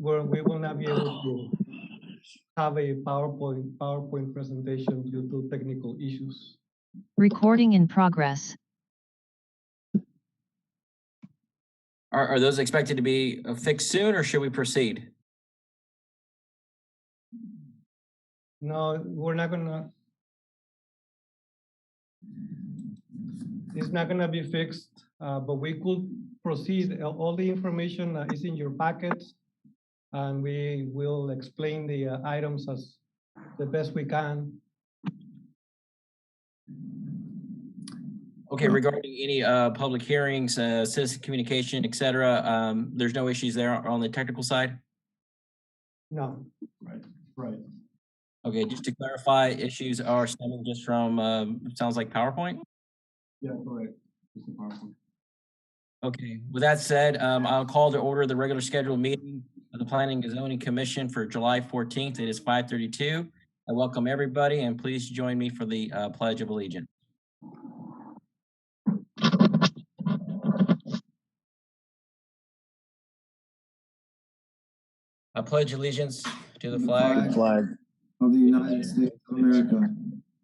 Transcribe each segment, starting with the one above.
we will not be able to have a PowerPoint presentation due to technical issues. Recording in progress. Are those expected to be fixed soon, or should we proceed? No, we're not gonna. It's not gonna be fixed, but we could proceed. All the information is in your packets, and we will explain the items as the best we can. Okay, regarding any public hearings, citizen communication, et cetera, there's no issues there on the technical side? No. Right. Okay, just to clarify, issues are stemming just from, sounds like PowerPoint? Yeah, correct. Just the PowerPoint. Okay, with that said, I'll call to order the regular scheduled meeting of the Planning and Zoning Commission for July 14th. It is 5:32. I welcome everybody, and please join me for the Pledge of Allegiance. I pledge allegiance to the flag of the United States of America,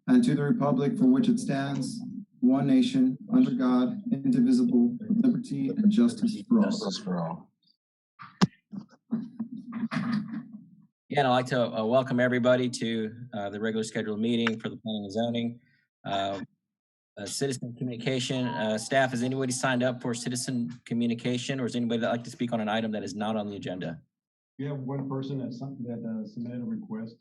and to the republic for which it stands, one nation, under God, indivisible, with liberty and justice for all. Again, I'd like to welcome everybody to the regular scheduled meeting for the Planning and Zoning. Citizen communication staff, has anybody signed up for citizen communication, or is anybody that like to speak on an item that is not on the agenda? We have one person that submitted a request.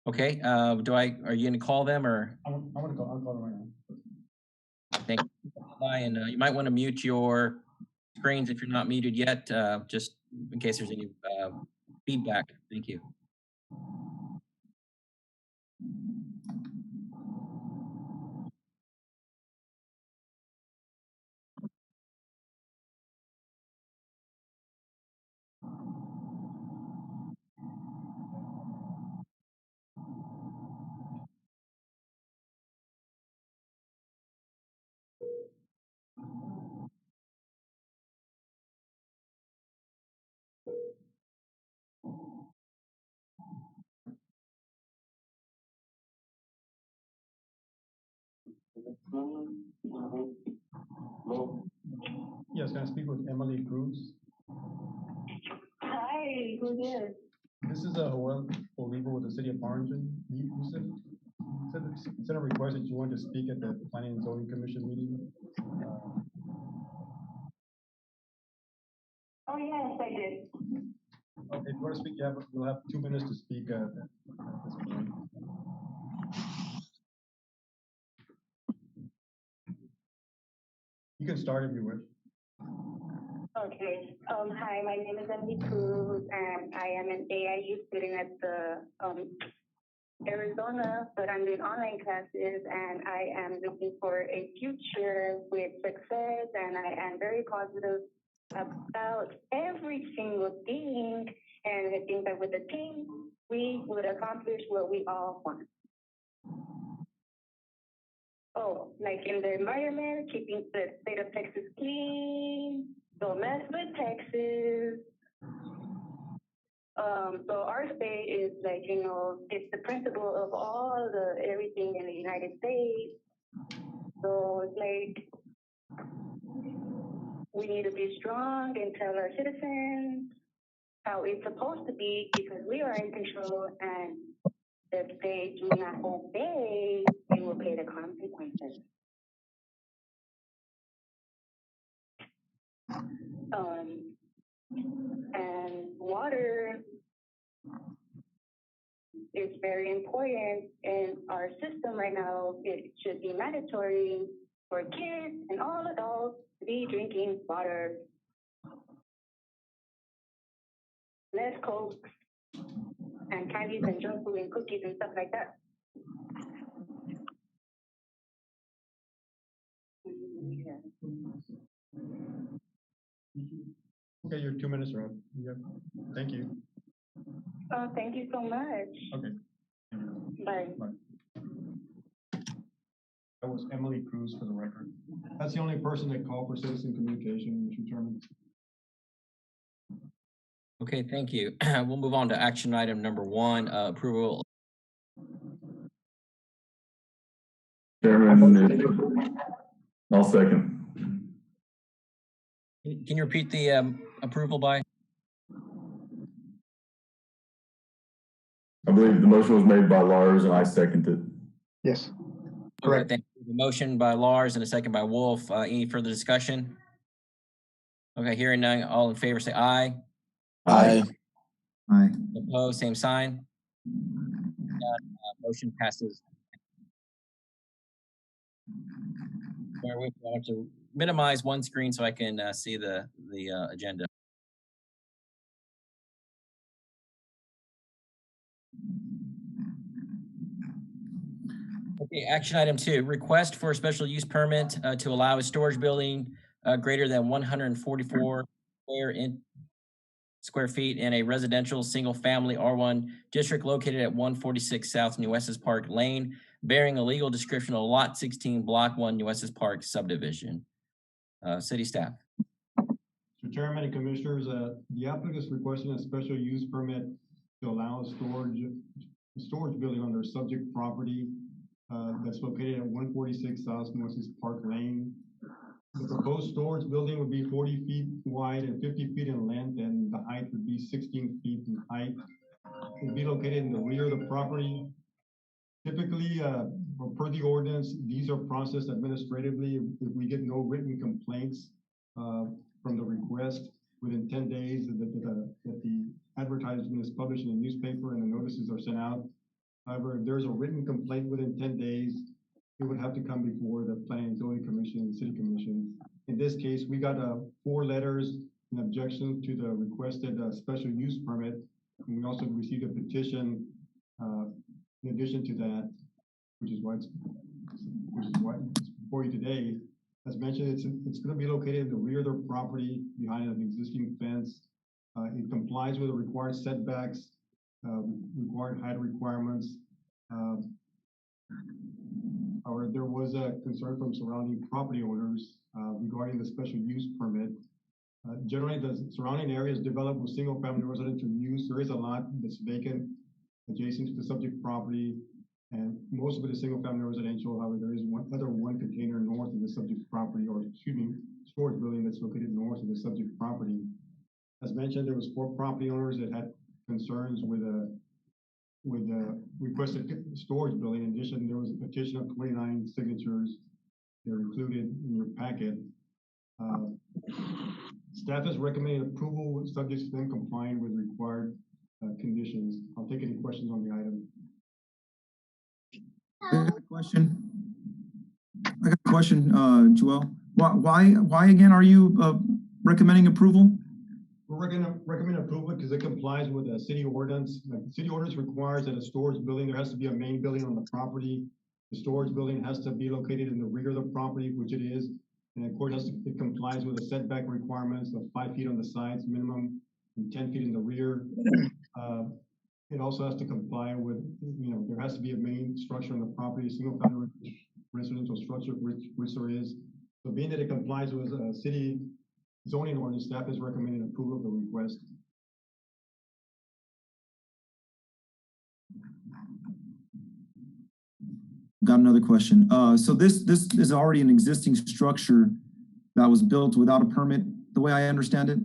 Okay, are you gonna call them, or? I'll call them right now. Thank you. And you might want to mute your screens if you're not muted yet, just in case there's any feedback. Thank you. Yes, can I speak with Emily Cruz? Hi, who's this? This is Joel Olivo with the City of Orangeton. You sent a request that you wanted to speak at the Planning and Zoning Commission meeting. Oh, yes, I did. Okay, if you want to speak, you'll have 2 minutes to speak at this point. You can start if you wish. Okay. Hi, my name is Emily Cruz, and I am an AIU student at the Arizona, but I'm doing online classes, and I am looking for a future with success, and I am very positive about every single thing, and I think that with the team, we would accomplish what we all want. Oh, like in the environment, keeping the state of Texas clean, don't mess with Texas. So our state is like, it's the principle of everything in the United States. So it's like, we need to be strong and tell our citizens how it's supposed to be, because we are in control, and if they do not obey, they will pay the consequences. And water is very important in our system right now. It should be mandatory for kids and all adults to be drinking water. Less Coke and candies and junk food and cookies and stuff like that. Okay, your 2 minutes are up. Yep. Thank you. Oh, thank you so much. Okay. Bye. That was Emily Cruz for the record. That's the only person that called for citizen communication, Mr. Chairman. Okay, thank you. We'll move on to action item number 1, approval. Chairman, I'll second. Can you repeat the approval by? I believe the motion was made by Lars and I seconded. Yes. Okay, Correct. thank you. The motion by Lars and a second by Wolf. Any further discussion? Okay, hearing none, all in favor say aye. Aye. Aye. Opposed, same sign. Motion passes. Bear with me, I have to minimize one screen so I can see the agenda. Okay, action item 2, request for a special use permit to allow a storage building greater than 144 square feet in a residential single-family R1 district located at 146 South New Estes Park Lane, bearing a legal description of Lot 16, Block 1, New Estes Park subdivision. City staff. Mr. Chairman and Commissioners, the applicant is requesting a special use permit to allow a storage building on their subject property that's located at 146 South New Estes Park Lane. The proposed storage building would be 40 feet wide and 50 feet in length, and the height would be 16 feet in height. It would be located in the rear of the property. Typically, per the ordinance, these are processed administratively if we get no written complaints from the request within 10 days that the advertisement is published in the newspaper and the notices are sent out. However, if there's a written complaint within 10 days, it would have to come before the Planning and Zoning Commission and City Commission. In this case, we got 4 letters in objection to the requested special use permit. And we also received a petition in addition to that, which is why it's before you today. As mentioned, it's going to be located in the rear of their property behind an existing fence. It complies with the required setbacks, required height requirements. However, there was a concern from surrounding property owners regarding the special use permit. Generally, the surrounding areas developed with single-family residential use. There is a lot that's vacant adjacent to the subject property, and most of it is single-family residential. However, there is one container north of the subject property, or excuse me, storage building that's located north of the subject property. As mentioned, there was 4 property owners that had concerns with requested storage building. In addition, there was a petition of 29 signatures. They're included in your packet. Staff is recommending approval subject to them complying with required conditions. I'll take any questions on the item. I got a question, Joel. Why again are you recommending approval? We're going to recommend approval because it complies with the city ordinance. Like, the city ordinance requires that a storage building, there has to be a main building on the property. The storage building has to be located in the rear of the property, which it is. And of course, it complies with the setback requirements of 5 feet on the sides minimum and 10 feet in the rear. It also has to comply with, there has to be a main structure on the property, a single family residential structure, which there is. So being that it complies with city zoning ordinance, staff is recommending approval of the request. Got another question. So this is already an existing structure that was built without a permit, the way I understand it?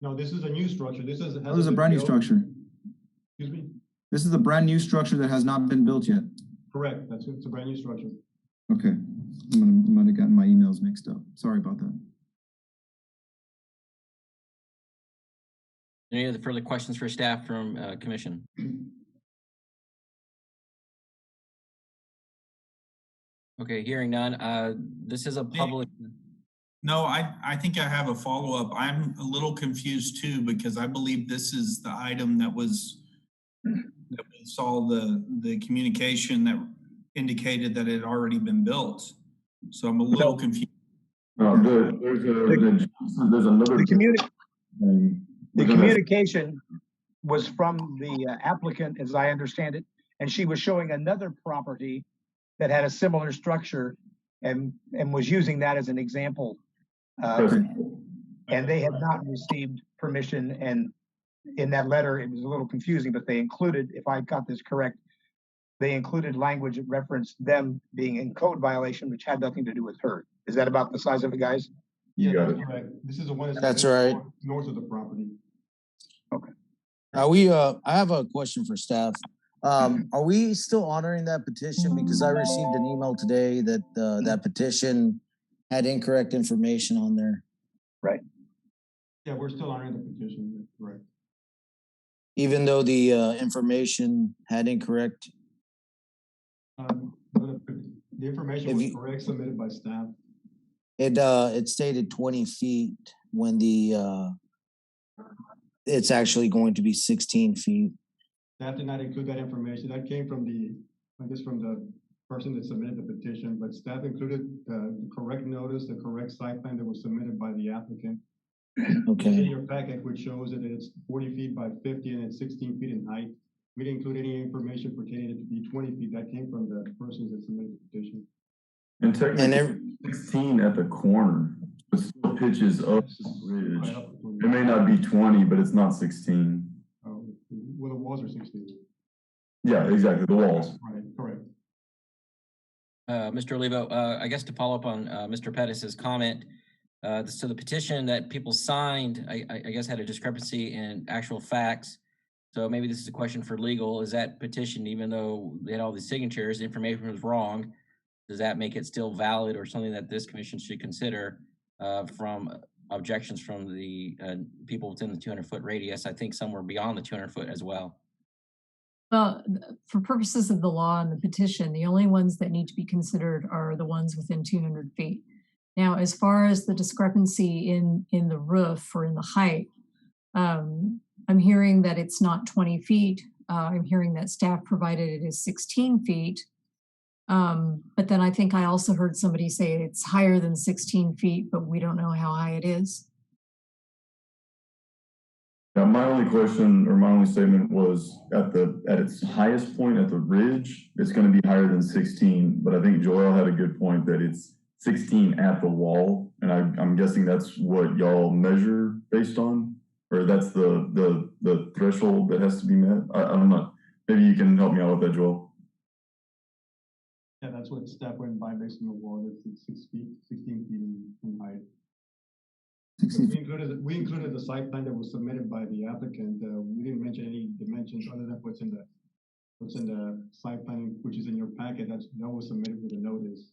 No, this is a new structure. This is a brand new structure. Excuse me? This is a brand new structure that has not been built yet. Correct. It's a brand new structure. Okay. I might have gotten my emails mixed up. Sorry about that. Any other further questions for staff from commission? Okay, hearing none. This is a public. No, I think I have a follow-up. I'm a little confused too, because I believe this is the item that we saw the communication that indicated that it had already been built. So I'm a little confused. No, there's another. The communication was from the applicant, as I understand it, and she was showing another property that had a similar structure and was using that as an example. And they had not received permission, and in that letter, it was a little confusing, but they included, if I got this correct, they included language that referenced them being in code violation, which had nothing to do with her. Is that about the size of it, guys? Yeah, got that's it. correct. This is the one That's right. north of the property. I have a question for staff. Are we still honoring that petition? Because I received an email today that that petition had incorrect information on there. Right. Yeah, we're still honoring the petition, that's correct. Even though the information had incorrect. The information If was you- correct, submitted by staff. It stated 20 feet when it's actually going to be 16 feet. Staff did not include that information. That came from from the person that submitted the petition, but staff included the correct notice, the correct site plan that was submitted by the applicant. In Okay. your packet, which shows that it's 40 feet by 50 and it's 16 feet in height. We didn't include any information pertaining to be 20 feet. That came from the person that submitted the petition. And technically, 16 at the corner, but still pitches up the ridge. Right up between- It may not be 20, but it's not 16. Well, the walls are 16. Yeah, exactly, the walls. Right, correct. Mr. Olivo, I guess to follow up on Mr. Pettis's comment, so the petition that people signed, I guess had a discrepancy in actual facts. So maybe this is a question for legal. Is that petition, even though they had all these signatures, the information was wrong, does that make it still valid or something that this commission should consider from objections from the people within the 200-foot radius? I think somewhere beyond the 200-foot as well. Well, for purposes of the law and the petition, the only ones that need to be considered are the ones within 200 feet. Now, as far as the discrepancy in the roof or in the height, I'm hearing that it's not 20 feet. I'm hearing that staff provided it is 16 feet. But then I think I also heard somebody say it's higher than 16 feet, but we don't know how high it is. Yeah, my only question or my only statement was at its highest point at the ridge, it's going to be higher than 16. But I think Joel had a good point that it's 16 at the wall, and I'm guessing that's what y'all measure based on, or that's the threshold that has to be met. I don't know. Maybe you can help me out with that, Joel. Yeah, that's what staff went by based on the wall. It's 16 feet in height. So we included the site plan that was submitted by the applicant. We didn't mention any dimensions other than what's in the site plan, which is in your packet. That was submitted with a notice.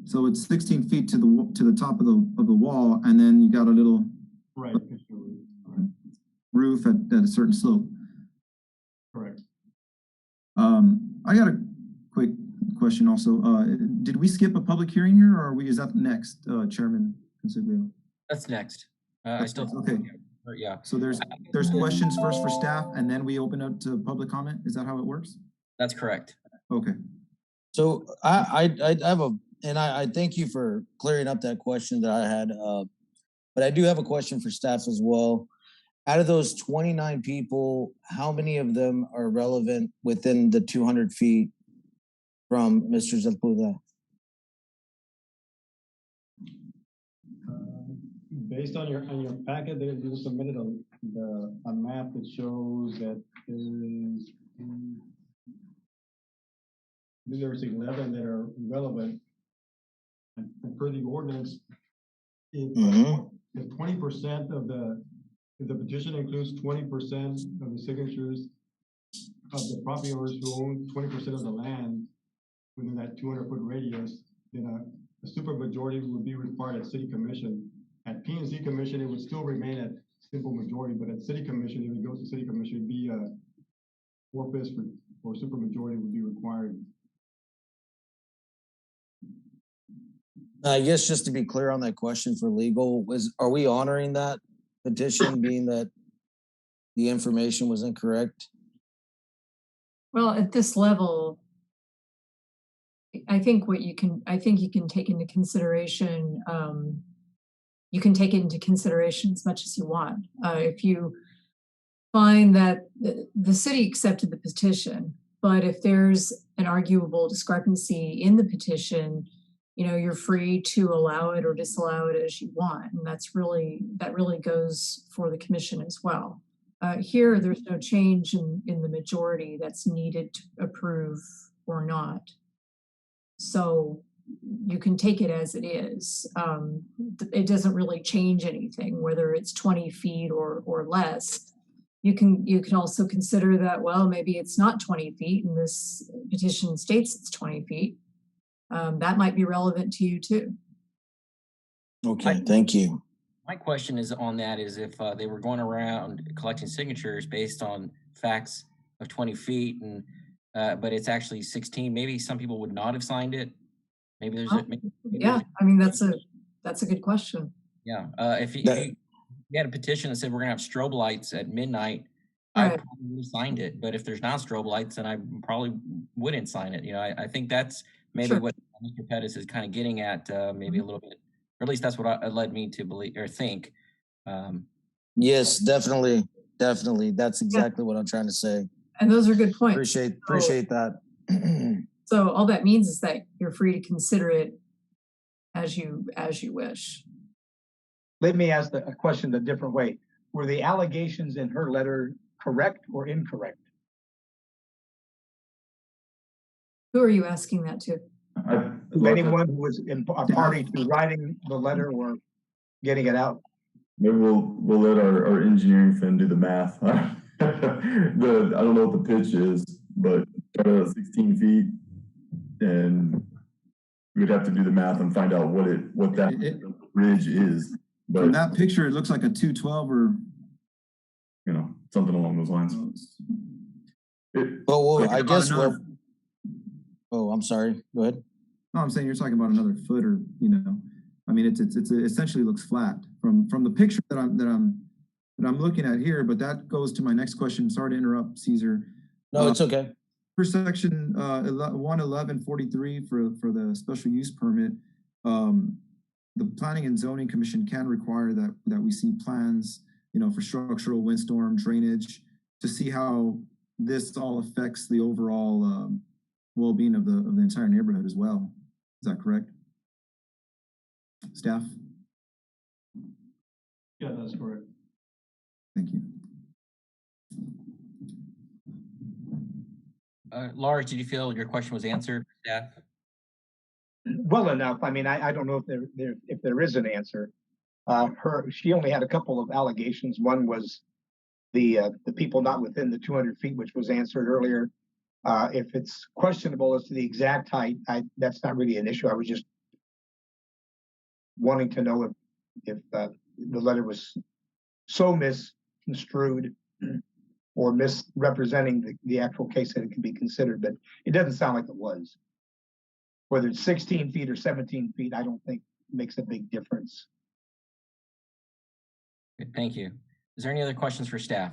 So it's 16 feet to the top of the wall, and then you got a little Right. roof at a certain slope. Correct. I got a quick question also. Did we skip a public hearing here, or is that next, Chairman Consiglio? That's next. I still okay. Yeah. So there's questions first for staff, and then we open up to public comment. Is that how it works? That's correct. Okay. So I have I thank you for clearing up that question that I had. But I do have a question for staff as well. Out of those 29 people, how many of them are relevant within the 200 feet from Mr. Zampuda? Based on your packet, you submitted a map that shows that there's 11 that are relevant. And per the ordinance, if 20% of if the petition includes 20% of the signatures of the property owners who own 20% of the land within that 200-foot radius, then a supermajority would be required at City Commission. At P&Z Commission, it would still remain at simple majority, but at City Commission, if it goes to City Commission, it'd be 4/5 or supermajority would be required. I guess just to be clear on that question for legal, are we honoring that petition being that the information was incorrect? Well, at this level, I think you can take into consideration, as much as you want. If you find that the city accepted the petition, but if there's an arguable discrepancy in the petition, you're free to allow it or disallow it as you want. And that really goes for the commission as well. Here, there's no change in the majority that's needed to approve or not. So you can take it as it is. It doesn't really change anything, whether it's 20 feet or less. You can also consider that, well, maybe it's not 20 feet and this petition states it's 20 feet. That might be relevant to you too. Okay, thank you. My question is on that is if they were going around collecting signatures based on facts of 20 feet and but it's actually 16, maybe some people would not have signed it. Maybe there's yeah, I mean, that's a good question. Yeah, if you had a petition that said we're gonna have strobe lights at midnight, Right. I probably would have signed it. But if there's not strobe lights, then I probably wouldn't sign it. I think that's maybe Sure. what Mr. Pettis is kind of getting at, maybe a little bit, or at least that's what led me to believe or think. Yes, definitely. That's exactly what I'm trying to say. And those are good points. Appreciate that. So all that means is that you're free to consider it as you wish. Let me ask a question a different way. Were the allegations in her letter correct or incorrect? Who are you asking that to? Anyone who was a party to writing the letter or getting it out? Maybe we'll let our engineering friend do the math. I don't know what the pitch is, but 16 feet, and we'd have to do the math and find out what that ridge is. But From that picture, it looks like a 212 or something along those lines. I guess what. Oh, I'm sorry. Go ahead. No, I'm saying you're talking about another foot, or I mean, it essentially looks flat from the picture that I'm looking at here. But that goes to my next question. Sorry to interrupt, Caesar. No, it's okay. For section 11143 for the special use permit, the Planning and Zoning Commission can require that we see plans, for structural, windstorm, drainage, to see how this all affects the overall well-being of the entire neighborhood as well. Is that correct? Staff? Yeah, that's correct. Thank you. Lars, did you feel your question was answered, staff? Well enough. I mean, I don't know if there is an answer. She only had a couple of allegations. One was the people not within the 200 feet, which was answered earlier. If it's questionable as to the exact height, that's not really an issue. I was just wanting to know if the letter was so misconstrued or misrepresenting the actual case that it can be considered, but it doesn't sound like it was. Whether it's 16 feet or 17 feet, I don't think makes a big difference. Good, thank you. Is there any other questions for staff?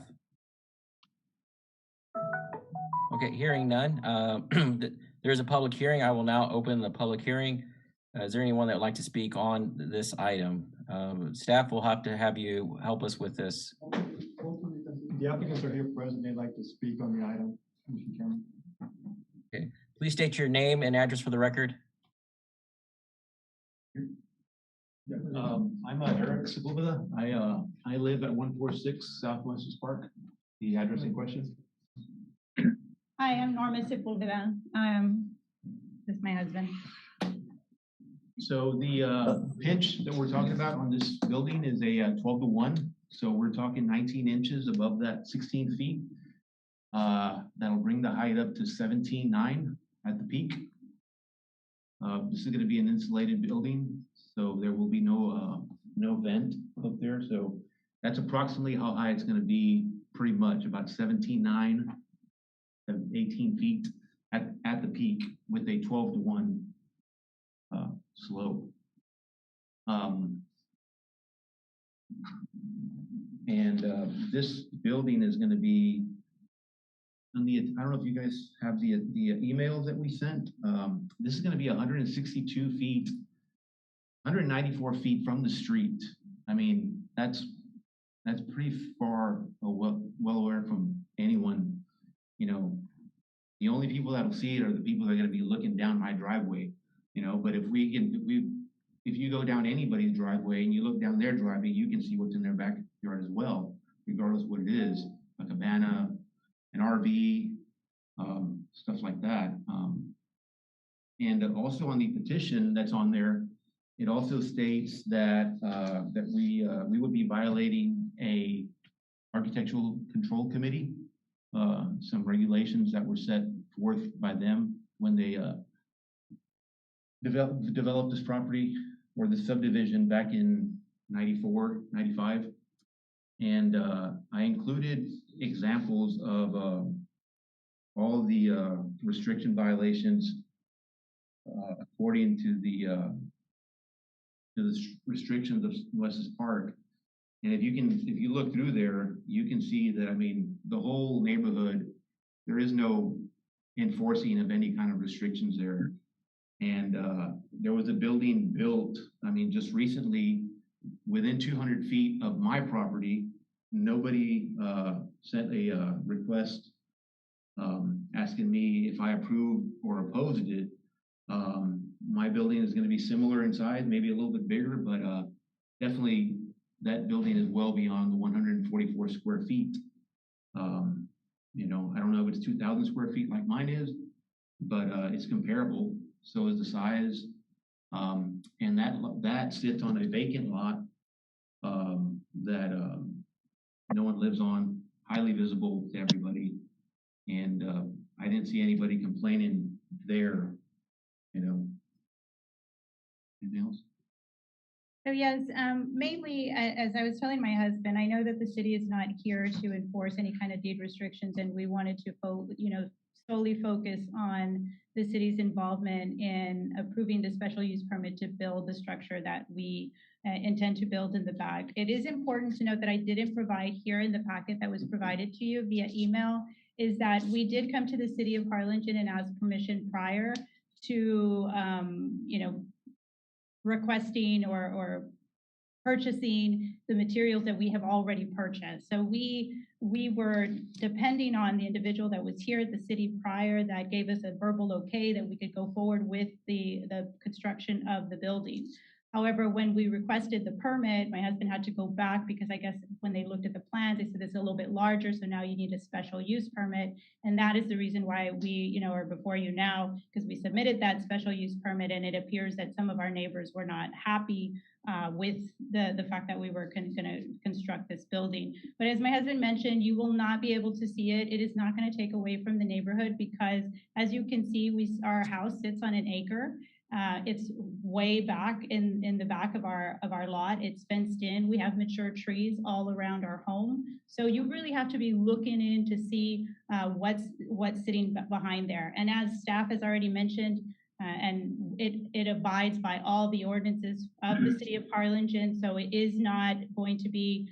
Okay, hearing none. There's a public hearing. I will now open the public hearing. Is there anyone that would like to speak on this item? Staff will have to have you help us with this. The applicants are here present. They'd like to speak on the item, Mr. Chairman. Okay, please state your name and address for the record. I'm Eric Sepulveda. I live at 146 South Western Park. The address in question. Hi, I'm Norma Sepulveda. This is my husband. So the pitch that we're talking about on this building is a 12:1. So we're talking 19 inches above that 16 feet. That'll bring the height up to 17.9 at the peak. This is going to be an insulated building, so there will be no vent up there. So that's approximately how high it's going to be, pretty much about 17.9, 18 feet at the peak with a 12:1 slope. This building is going to be on the, I don't know if you guys have the emails that we sent. This is going to be 162 feet, 194 feet from the street. I mean, that's pretty far, well aware from anyone. The only people that'll see it are the people that are going to be looking down my driveway. but if you go down anybody's driveway and you look down their driveway, you can see what's in their backyard as well, regardless of what it is, a cabana, an RV, stuff like that. And also on the petition that's on there, it also states that we would be violating a architectural control committee, some regulations that were set forth by them when they developed this property or the subdivision back in 94, 95. And I included examples of all the restriction violations according to the restrictions of Wes's Park. And if you look through there, you can see that, I mean, the whole neighborhood, there is no enforcing of any kind of restrictions there. And there was a building built, I mean, just recently within 200 feet of my property. Nobody sent a request asking me if I approved or opposed it. My building is going to be similar in size, maybe a little bit bigger, but definitely that building is well beyond the 144 square feet. I don't know if it's 2,000 square feet like mine is, but it's comparable. So is the size. And that sits on a vacant lot that no one lives on, highly visible to everybody. And I didn't see anybody complaining there, Anything else? So yes, mainly, as I was telling my husband, I know that the city is not here to enforce any kind of deed restrictions, and we wanted to, solely focus on the city's involvement in approving the special use permit to build the structure that we intend to build in the back. It is important to note that I didn't provide here in the packet that was provided to you via email, is that we did come to the city of Harlingen and ask permission prior to, requesting or purchasing the materials that we have already purchased. So we were depending on the individual that was here at the city prior that gave us a verbal okay that we could go forward with the construction of the building. However, when we requested the permit, my husband had to go back because I guess when they looked at the plans, they said it's a little bit larger, so now you need a special use permit. And that is the reason why we, are before you now, because we submitted that special use permit, and it appears that some of our neighbors were not happy with the fact that we were going to construct this building. But as my husband mentioned, you will not be able to see it. It is not going to take away from the neighborhood because, as you can see, our house sits on an acre. It's way back in the back of our lot. It's fenced in. We have mature trees all around our home. So you really have to be looking in to see what's sitting behind there. And as staff has already mentioned, and it abides by all the ordinances of the city of Harlingen. So it is not going to be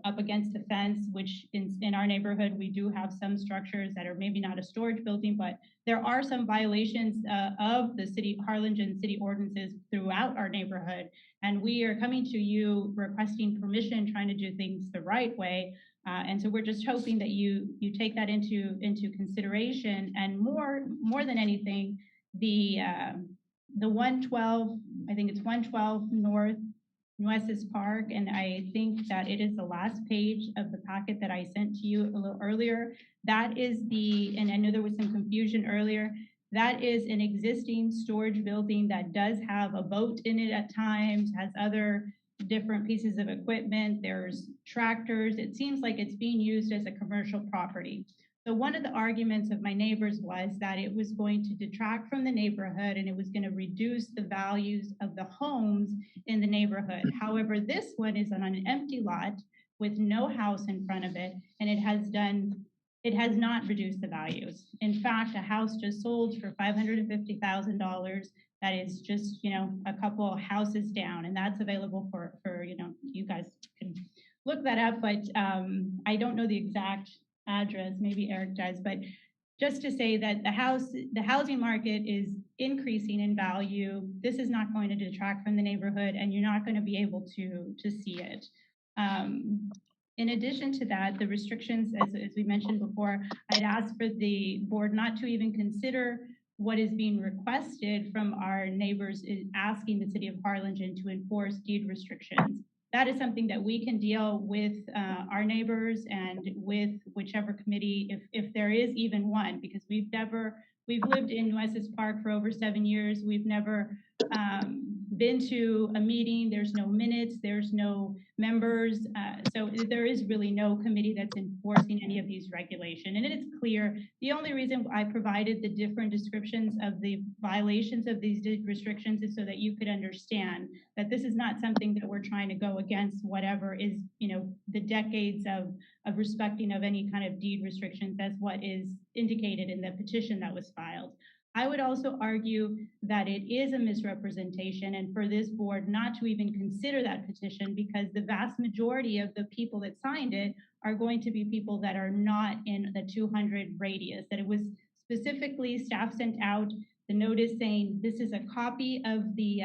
up against a fence, which in our neighborhood, we do have some structures that are maybe not a storage building, but there are some violations of the Harlingen city ordinances throughout our neighborhood. And we are coming to you requesting permission, trying to do things the right way. And so we're just hoping that you take that into consideration. And more than anything, the 112, I think it's 112 North Nueces Park, and I think that it is the last page of the packet that I sent to you a little earlier. That is and I know there was some confusion earlier, that is an existing storage building that does have a boat in it at times, has other different pieces of equipment. There's tractors. It seems like it's being used as a commercial property. So one of the arguments of my neighbors was that it was going to detract from the neighborhood and it was going to reduce the values of the homes in the neighborhood. However, this one is on an empty lot with no house in front of it, and it has not reduced the values. In fact, a house just sold for $550,000 that is just, a couple of houses down, and that's available for you guys can look that up, but I don't know the exact address, maybe Eric does, but just to say that the housing market is increasing in value. This is not going to detract from the neighborhood, and you're not going to be able to see it. In addition to that, the restrictions, as we mentioned before, I'd asked for the board not to even consider what is being requested from our neighbors is asking the city of Harlingen to enforce deed restrictions. That is something that we can deal with our neighbors and with whichever committee, if there is even one, because we've lived in Nueces Park for over 7 years. We've never been to a meeting. There's no minutes, there's no members. So there is really no committee that's enforcing any of these regulations. And it's clear, the only reason I provided the different descriptions of the violations of these restrictions is so that you could understand that this is not something that we're trying to go against whatever is, the decades of respecting of any kind of deed restrictions as what is indicated in the petition that was filed. I would also argue that it is a misrepresentation and for this board not to even consider that petition because the vast majority of the people that signed it are going to be people that are not in the 200 radius, that it was specifically staff sent out the notice saying this is a copy of the,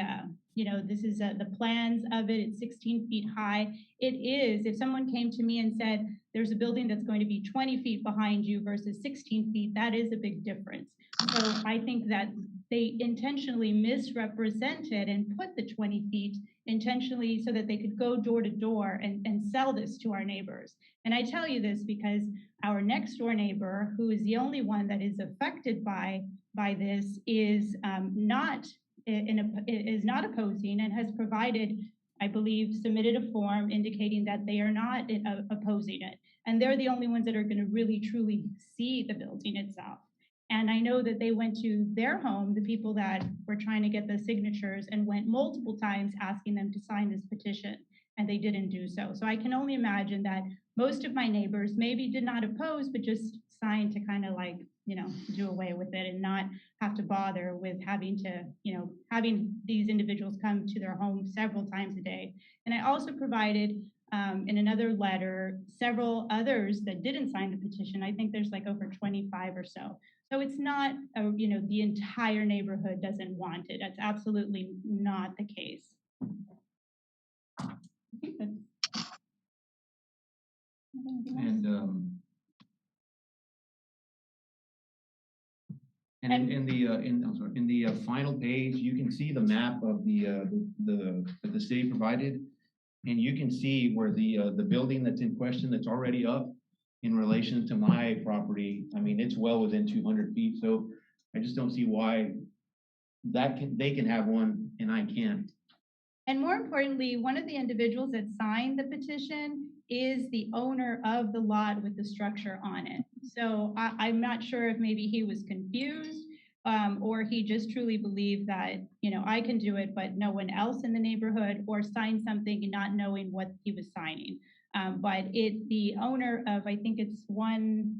this is the plans of it, it's 16 feet high. It is, if someone came to me and said, there's a building that's going to be 20 feet behind you versus 16 feet, that is a big difference. So I think that they intentionally misrepresented and put the 20 feet intentionally so that they could go door to door and sell this to our neighbors. And I tell you this because our next door neighbor, who is the only one that is affected by this, is not opposing and has provided, I believe, submitted a form indicating that they are not opposing it. And they're the only ones that are going to really truly see the building itself. And I know that they went to their home, the people that were trying to get the signatures, and went multiple times asking them to sign this petition, and they didn't do so. So I can only imagine that most of my neighbors maybe did not oppose, but just signed to kind of like, do away with it and not have to bother with having to, having these individuals come to their home several times a day. And I also provided in another letter, several others that didn't sign the petition. I think there's like over 25 or so. So it's not, the entire neighborhood doesn't want it. That's absolutely not the case. And in the final page, you can see the map of that the city provided, and you can see where the building that's in question that's already up in relation to my property. I mean, it's well within 200 feet. So I just don't see why they can have one and I can't. And more importantly, one of the individuals that signed the petition is the owner of the lot with the structure on it. So I'm not sure if maybe he was confused or he just truly believed that, I can do it, but no one else in the neighborhood, or signed something and not knowing what he was signing. But the owner of, I think it's the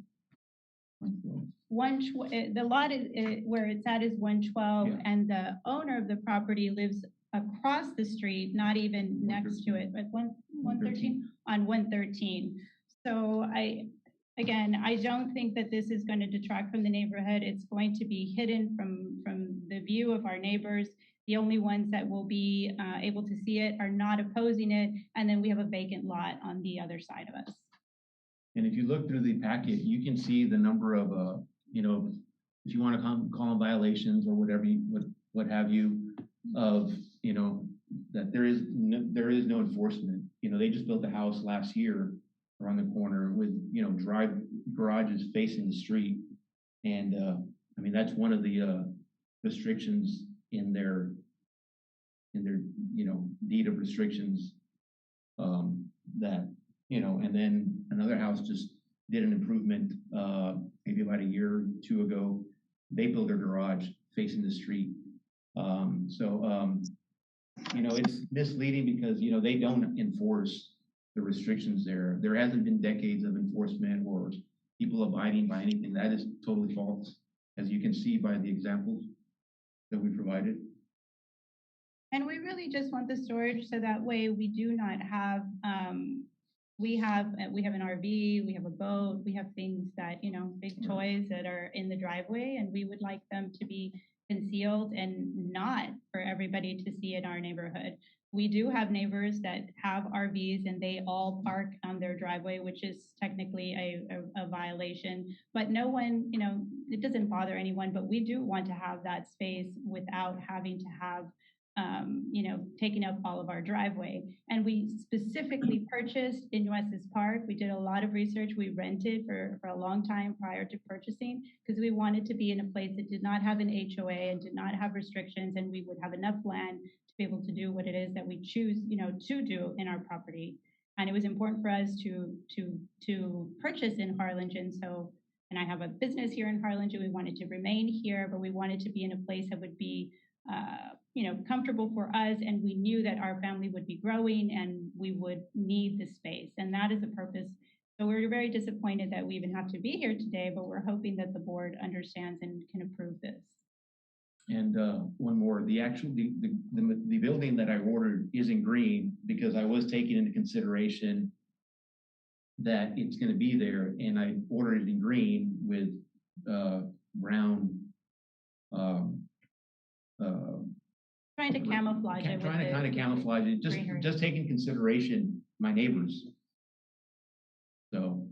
lot is where it's at is 112, yeah. And the owner of the property lives across the street, not even next to it, but 113 on 113. So I don't think that this is going to detract from the neighborhood. It's going to be hidden from the view of our neighbors. The only ones that will be able to see it are not opposing it, and then we have a vacant lot on the other side of us. And if you look through the packet, you can see the number of, if you want to call them violations or whatever, what have you, of, that there is no enforcement. They just built a house last year around the corner with, garages facing the street. And I mean, that's one of the restrictions in their deed of restrictions that, and then another house just did an improvement maybe about a year or two ago. They built their garage facing the street. It's misleading because, they don't enforce the restrictions there. There hasn't been decades of enforcement or people abiding by anything. That is totally false, as you can see by the examples that we provided. And we really just want the storage so that way we do not have, we have an RV, we have a boat, we have things that, big toys that are in the driveway, and we would like them to be concealed and not for everybody to see in our neighborhood. We do have neighbors that have RVs and they all park on their driveway, which is technically a violation. But no one, it doesn't bother anyone, but we do want to have that space without having to have taking up all of our driveway. And we specifically purchased in Nueces Park. We did a lot of research. We rented for a long time prior to purchasing because we wanted to be in a place that did not have an HOA and did not have restrictions, and we would have enough land to be able to do what it is that we choose, to do in our property. And it was important for us to purchase in Harlingen. So, and I have a business here in Harlingen. We wanted to remain here, but we wanted to be in a place that would be comfortable for us, and we knew that our family would be growing and we would need the space, and that is the purpose. So we're very disappointed that we even have to be here today, but we're hoping that the board understands and can approve this. And one more, the building that I ordered is in green because I was taking into consideration that it's going to be there, and I ordered it in green with brown. Trying to camouflage it. Trying to kind of camouflage it, just taking consideration my neighbors. So.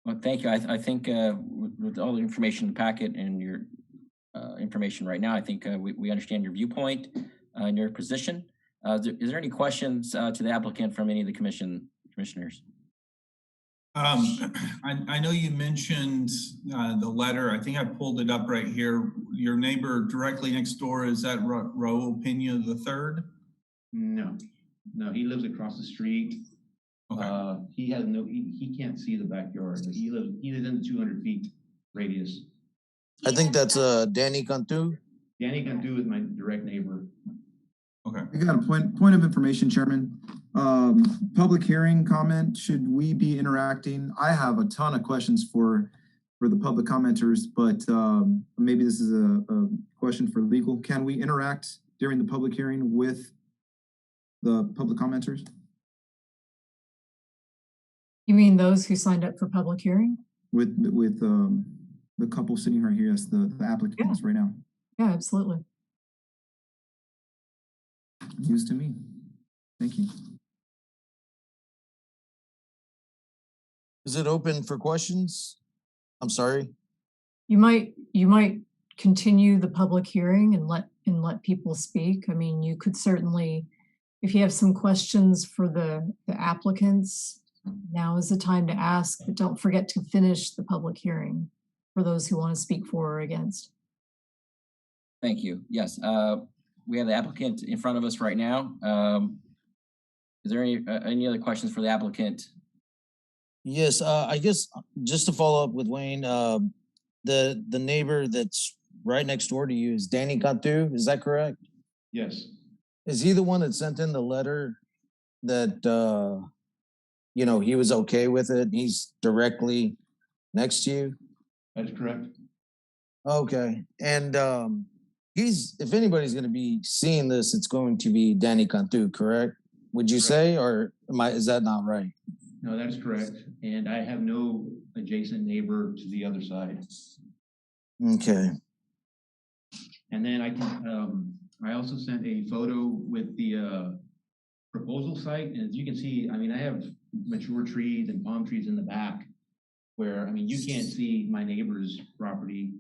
Well, thank you. I think with all the information in the packet and your information right now, I think we understand your viewpoint and your position. Is there any questions to the applicant from any of the commissioners? I know you mentioned the letter. I think I pulled it up right here. Your neighbor directly next door, is that Raul Pena the third? No, he lives across the street. Okay. He can't see the backyard. He lives in the 200 feet radius. I think that's Danny Cantu. Danny Cantu is my direct neighbor. Okay. I got a point of information, Chairman. Public hearing comment, should we be interacting? I have a ton of questions for the public commenters, but maybe this is a question for legal. Can we interact during the public hearing with the public commenters? You mean those who signed up for public hearing? With the couple sitting right here as the applicants right now? Yeah, absolutely. News to me. Thank you. Is it open for questions? I'm sorry. You might continue the public hearing and let people speak. I mean, you could certainly, if you have some questions for the applicants, now is the time to ask, but don't forget to finish the public hearing for those who want to speak for or against. Thank you. Yes, we have the applicant in front of us right now. Is there any other questions for the applicant? Yes, I guess just to follow up with Wayne, the neighbor that's right next door to you is Danny Cantu, is that correct? Yes. Is he the one that sent in the letter that he was okay with it? He's directly next to you? That's correct. Okay, and if anybody's going to be seeing this, it's going to be Danny Cantu, correct? Would you say, or is that not right? No, that is correct. And I have no adjacent neighbor to the other side. Okay. And then I also sent a photo with the proposal site. And as you can see, I mean, I have mature trees and palm trees in the back where, I mean, you can't see my neighbor's property.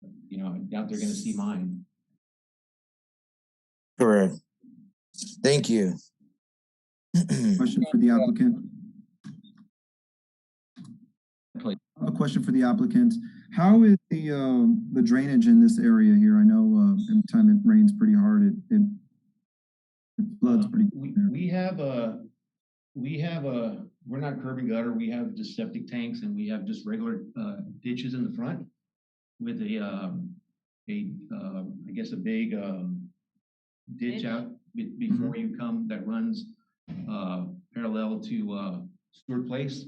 I doubt they're going to see mine. Correct. Thank you. Question for the applicant. A question for the applicant. How is the drainage in this area here? I know every time it rains pretty hard, it floods pretty good there. We're not curb and gutter. We have just septic tanks, and we have just regular ditches in the front with I guess a big ditch out before you come that runs parallel to Stewart Place.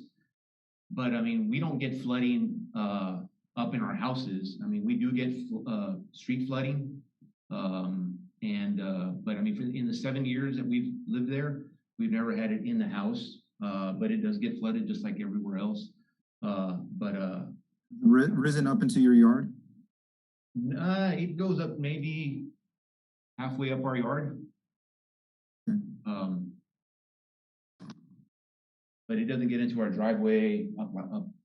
But I mean, we don't get flooding up in our houses. I mean, we do get street flooding. But I mean, in the 7 years that we've lived there, we've never had it in the house. But it does get flooded just like everywhere else. Risen up into your yard? It goes up maybe halfway up our yard. but it doesn't get into our driveway up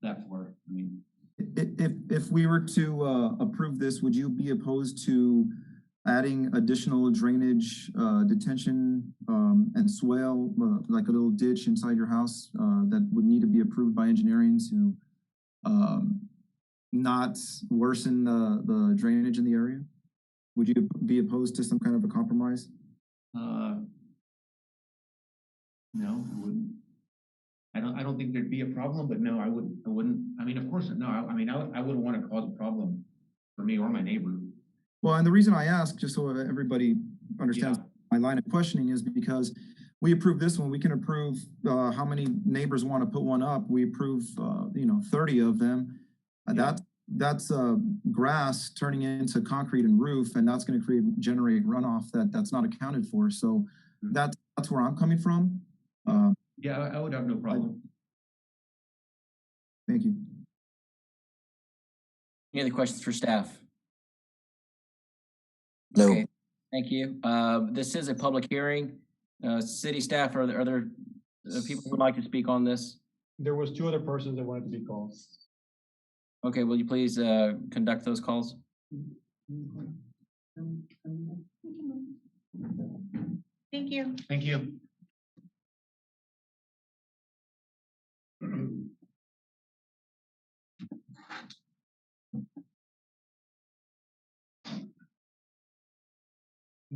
that far. I mean, If we were to approve this, would you be opposed to adding additional drainage, detention, and swale, like a little ditch inside your house that would need to be approved by engineering to not worsen the drainage in the area? Would you be opposed to some kind of a compromise? no, I wouldn't. I don't think there'd be a problem, but no, I wouldn't. I mean, of course, no. I mean, I wouldn't want to cause a problem for me or my neighbor. Well, and the reason I ask, just so everybody understands my line of questioning, is because we approve this one, we can approve how many neighbors want to put one up. We approve, 30 of them. That's grass turning into concrete and roof, and that's going to generate runoff that's not accounted for. So that's where I'm coming from. Yeah, I would have no problem. Thank you. Any other questions for staff? No. Okay, thank you. This is a public hearing. City staff, are there people who would like to speak on this? There was 2 other persons that wanted to be called. Okay, will you please conduct those calls? Thank you. Thank you.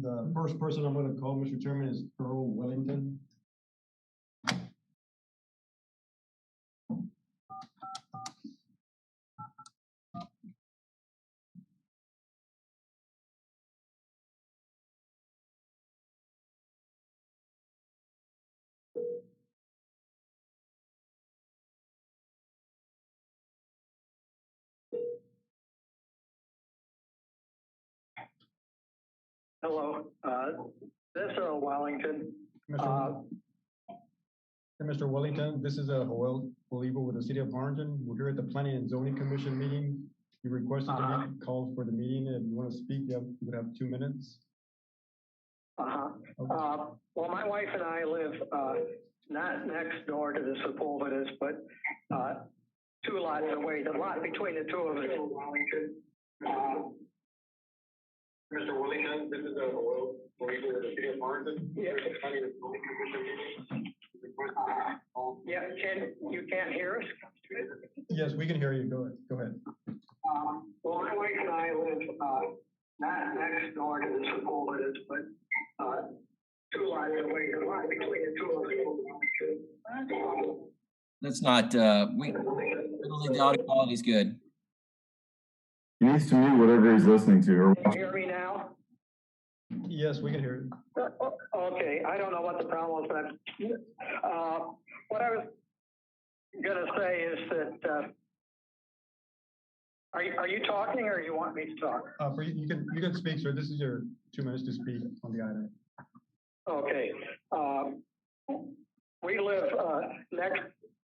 The first person I'm going to call, Mr. Chairman, is Earl Wellington. Hello, this is Earl Wellington. Mr. Wellington, this is Joel Olivo with the City of Harlingen. We're here at the Planning and Zoning Commission meeting. You requested to be called for the meeting. If you want to speak, you would have 2 minutes. Well, my wife and I live not next door to the Sepulvedas, but 2 lots away. The lot between the 2 of us. Mr. Wellington, this is Joel Olivo with the City of Harlingen. Yeah, you can't hear us? Yes, we can hear you. Go ahead. Well, my wife and I live not next door to the Sepulvedas, but 2 lots away. The lot between the 2 of us. That's not, we don't think the audio quality is good. He needs to mute whatever he's listening to. Or Can you hear me now? Yes, we can hear you. Okay, I don't know what the problem is, but what I was gonna say is that are you talking or you want me to talk? You can speak, sir. This is your 2 minutes to speak on the item. Okay, we live next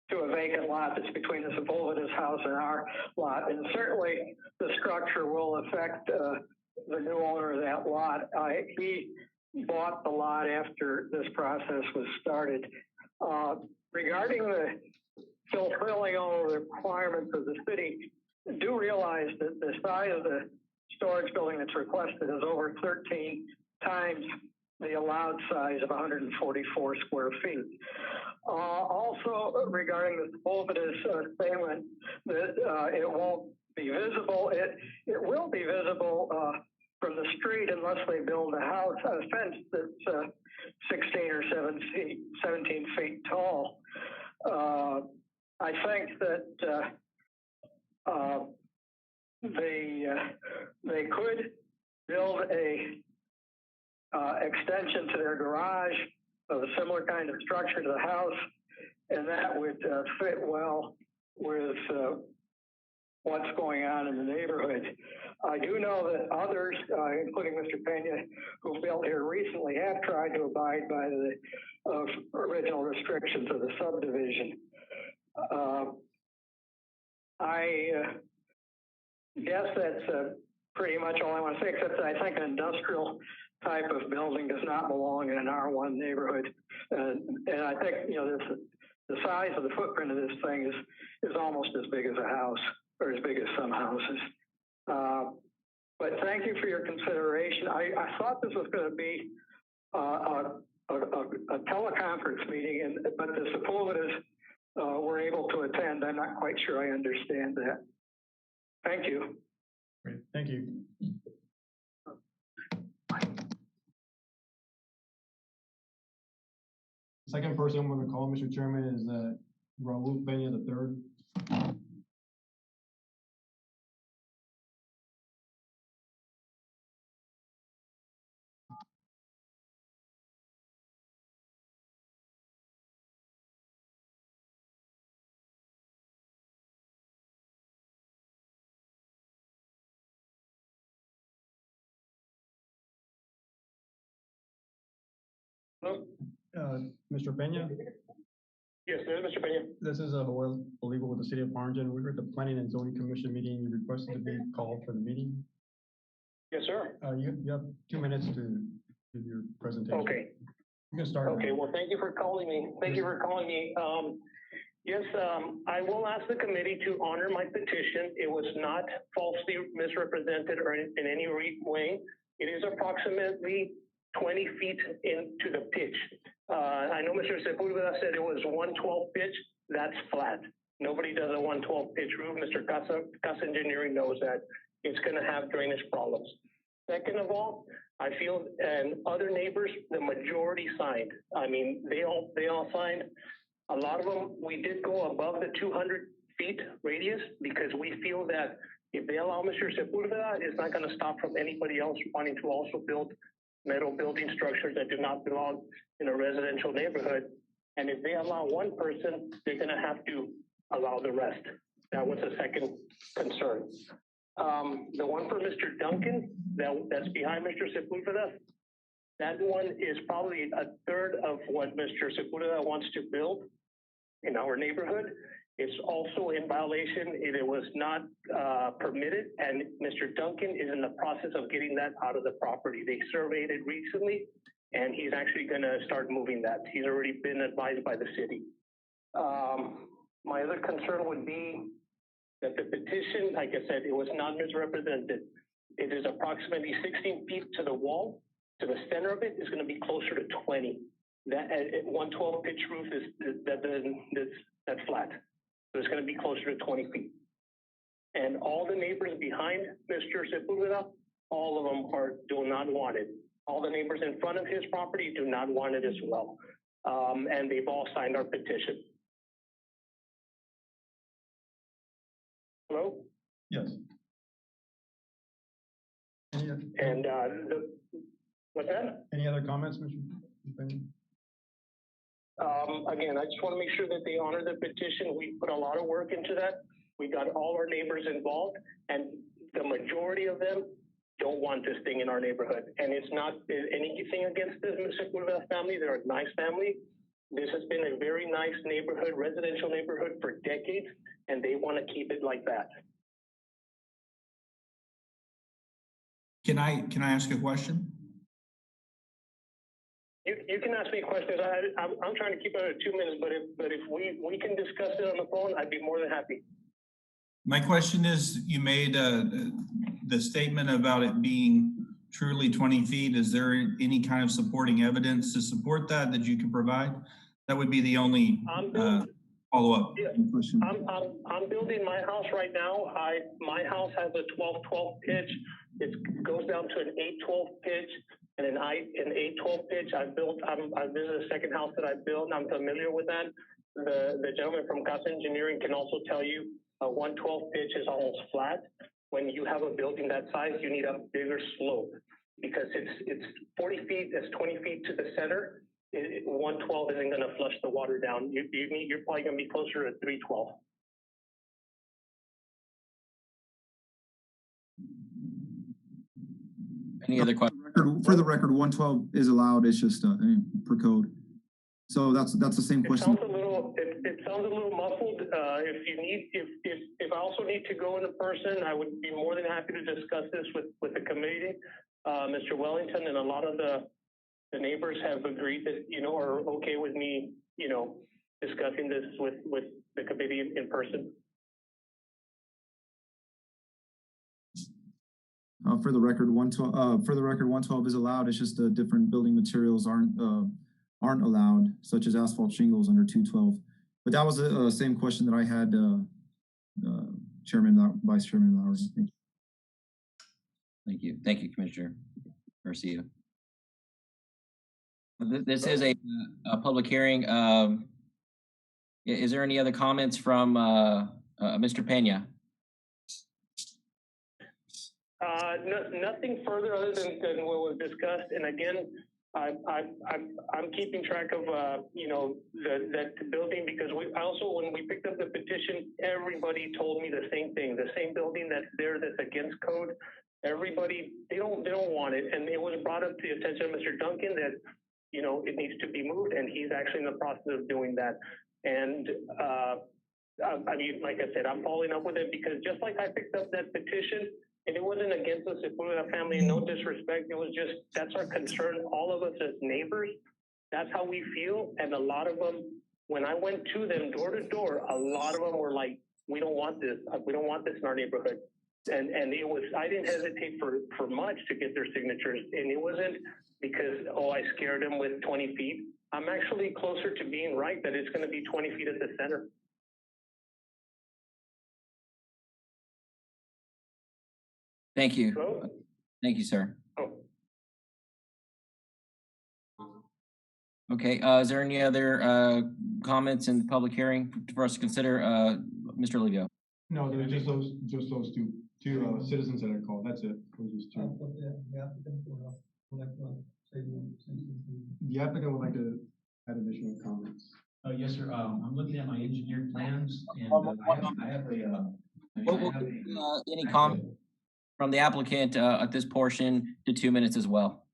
to a vacant lot that's between the Sepulveda's house and our lot, and certainly the structure will affect the new owner of that lot. He bought the lot after this process was started. Regarding the fulfilling all the requirements of the city, do realize that the size of the storage building that's requested is over 13 times the allowed size of 144 square feet. Also, regarding the Sepulveda's statement that it won't be visible, it will be visible from the street unless they build a fence that's 16 or 17 feet tall. I think that they could build a extension to their garage of a similar kind of structure to the house, and that would fit well with what's going on in the neighborhood. I do know that others, including Mr. Pena, who built here recently, have tried to abide by the original restrictions of the subdivision. I guess that's pretty much all I want to say, except that I think an industrial type of building does not belong in an R1 neighborhood. And I think, this the size of the footprint of this thing is almost as big as a house, or as big as some houses. But thank you for your consideration. I thought this was going to be a teleconference meeting, but the Sepulvedas were able to attend. I'm not quite sure I understand that. Thank you. Great, thank you. Second person I'm going to call, Mr. Chairman, is Raul Peña III. Mr. Peña? Yes, Mr. Peña. This is Joel Olivo with the City of Harlingen. We were at the Planning and Zoning Commission meeting. You requested to be called for the meeting. Yes, sir. You have 2 minutes to do your presentation. Okay. You can start. Okay, well, thank you for calling me. Thank you for calling me. Yes, I will ask the committee to honor my petition. It was not falsely misrepresented or in any way. It is approximately 20 feet into the pitch. I know Mr. Sepulveda said it was 112 pitch. That's flat. Nobody does a 112 pitch roof. Mr. Casa Engineering knows that. It's going to have drainage problems. Second of all, I feel, and other neighbors, the majority signed. I mean, they all signed. A lot of them, we did go above the 200 feet radius because we feel that if they allow Mr. Sepulveda, it's not going to stop from anybody else wanting to also build metal building structures that do not belong in a residential neighborhood. And if they allow one person, they're going to have to allow the rest. That was a second concern. The one for Mr. Duncan, that's behind Mr. Sepulveda, that one is probably a third of what Mr. Sepulveda wants to build in our neighborhood. It's also in violation. It was not permitted, and Mr. Duncan is in the process of getting that out of the property. They surveyed it recently, and he's actually going to start moving that. He's already been advised by the city. My other concern would be that the petition, like I said, it was not misrepresented. It is approximately 16 feet to the wall. To the center of it is going to be closer to 20. That 112 pitch roof that's flat. So it's going to be closer to 20 feet. And all the neighbors behind Mr. Sepulveda, all of them do not want it. All the neighbors in front of his property do not want it as well. And they've all signed our petition. Hello? Yes. And what's that? Any other comments, Mr. Peña? Again, I just want to make sure that they honor the petition. We put a lot of work into that. We got all our neighbors involved, and the majority of them don't want this thing in our neighborhood. And it's not anything against the Sepulveda family. They're a nice family. This has been a very nice neighborhood, residential neighborhood for decades, and they want to keep it like that. Can I ask a question? You can ask me questions. I'm trying to keep it at 2 minutes, but if we can discuss it on the phone, I'd be more than happy. My question is, you made the statement about it being truly 20 feet. Is there any kind of supporting evidence to support that you can provide? That would be the only follow-up. Yeah, I'm building my house right now. My house has a 12-12 pitch. It goes down to an 8-12 pitch. And an 8-12 pitch this is the second house that I built, and I'm familiar with that. The gentleman from Casa Engineering can also tell you a 112 pitch is almost flat. When you have a building that size, you need a bigger slope because it's 40 feet, that's 20 feet to the center. 112 isn't going to flush the water down. You're probably going to be closer to 312. Any other questions? For the record, 112 is allowed. It's just per code. So that's the same question. It sounds a little muffled. If I also need to go in person, I would be more than happy to discuss this with the committee. Mr. Wellington and a lot of the neighbors have agreed that are okay with me discussing this with the committee in person? For the record, 112 is allowed. It's just the different building materials aren't allowed, such as asphalt shingles under 212. But that was the same question that I had, Vice Chairman Lowry. Thank you. Thank you. Thank you, Commissioner Garcia. This is a public hearing. Is there any other comments from Mr. Pena? Nothing further other than what was discussed. And again, I'm keeping track of that building, because when we picked up the petition, everybody told me the same thing. The same building that's there that's against code. Everybody, they don't want it, and it was brought up to the attention of Mr. Duncan that it needs to be moved, and he's actually in the process of doing that. And I mean, like I said, I'm following up with it because just like I picked up that petition, and it wasn't against us if we were a family, no disrespect. It was just, that's our concern. All of us as neighbors, that's how we feel. And a lot of them, when I went to them door to door, a lot of them were like, we don't want this. We don't want this in our neighborhood. And it was, I didn't hesitate for much to get their signatures. And it wasn't because, I scared them with 20 feet. I'm actually closer to being right that it's going to be 20 feet at the center. Thank you. Hello? Thank you, sir. Oh. Okay, is there any other comments in the public hearing for us to consider, Mr. Livio? No, there's just those two citizens that I called. That's it. Those just two. The applicant would like to add additional comments. Yes, sir. I'm looking at my engineered plans, and I have Any comment from the applicant at this portion to 2 minutes as well?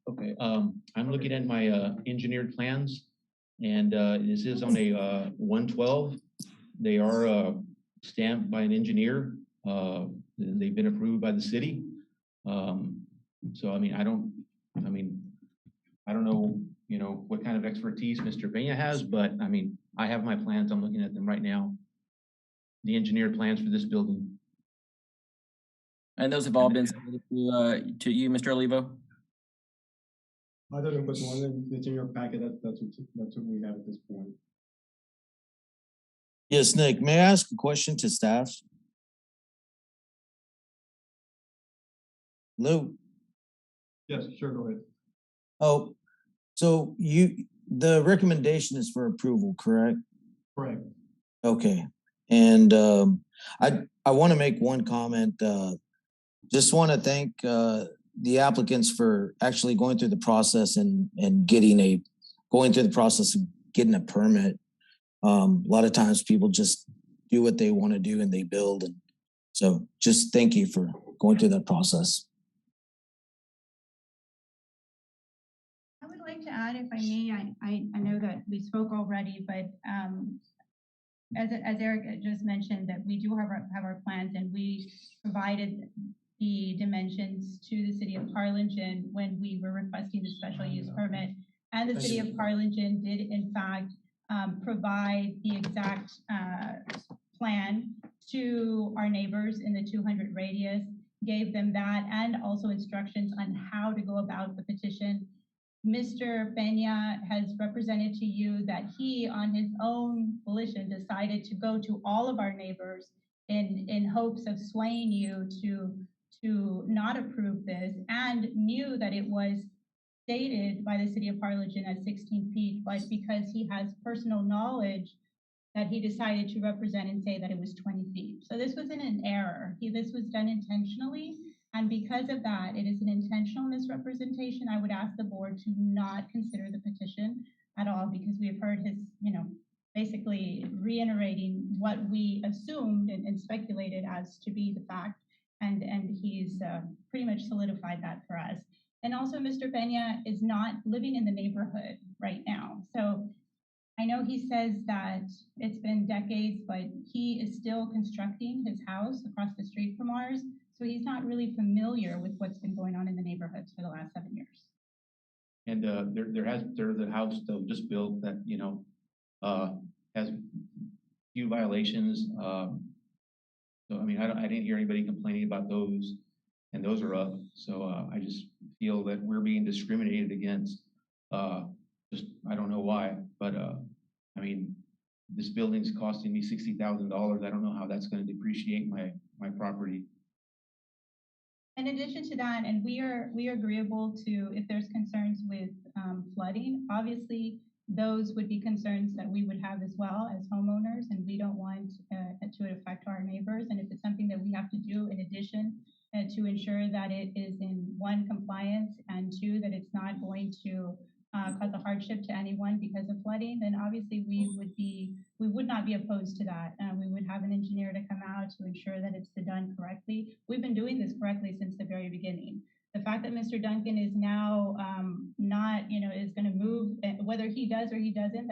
Okay, I'm looking at my engineered plans, and this is on a 112. They are stamped by an engineer. They've been approved by the city. So I mean, I don't know, what kind of expertise Mr. Pena has, but I mean, I have my plans. I'm looking at them right now. The engineered plans for this building. And those have all been submitted to you, Mr. Olivo? Other than what's one that's in your packet, that's what we have at this point. Yes, Nick, may I ask a question to staff? Lou? Yes, sure, go ahead. Oh, so the recommendation is for approval, correct? Correct. Okay. And I want to make one comment. Just want to thank the applicants for actually going through the process and going through the process of getting a permit. A lot of times people just do what they want to do and they build. And so just thank you for going through that process. I would like to add, if I may, I know that we spoke already, but as Eric just mentioned, that we do have our plans, and we provided the dimensions to the city of Harlingen when we were requesting the special use permit. And the city of Harlingen did in fact provide the exact plan to our neighbors in the 200 radius, gave them that, and also instructions on how to go about the petition. Mr. Pena has represented to you that he, on his own volition, decided to go to all of our neighbors in hopes of swaying you to not approve this, and knew that it was stated by the city of Harlingen as 16 feet, but because he has personal knowledge that he decided to represent and say that it was 20 feet. So this wasn't an error. This was done intentionally. And because of that, it is an intentional misrepresentation. I would ask the board to not consider the petition at all, because we have heard his, basically reiterating what we assumed and speculated as to be the fact. And he's pretty much solidified that for us. And also Mr. Pena is not living in the neighborhood right now. So I know he says that it's been decades, but he is still constructing his house across the street from ours. So he's not really familiar with what's been going on in the neighborhoods for the last 7 years. And there's the house that was just built that, has few violations. So I mean, I didn't hear anybody complaining about those, and those are up. So I just feel that we're being discriminated against. Just I don't know why, but I mean, this building's costing me $60,000. I don't know how that's going to depreciate my property. In addition to that, and we are agreeable to, if there's concerns with flooding, obviously those would be concerns that we would have as well as homeowners, and we don't want to affect our neighbors. And if it's something that we have to do in addition to ensure that it is in one, compliance, and two, that it's not going to cause a hardship to anyone because of flooding, then obviously we would not be opposed to that. We would have an engineer to come out to ensure that it's done correctly. We've been doing this correctly since the very beginning. The fact that Mr. Duncan is now not, is going to move, whether he does or he doesn't,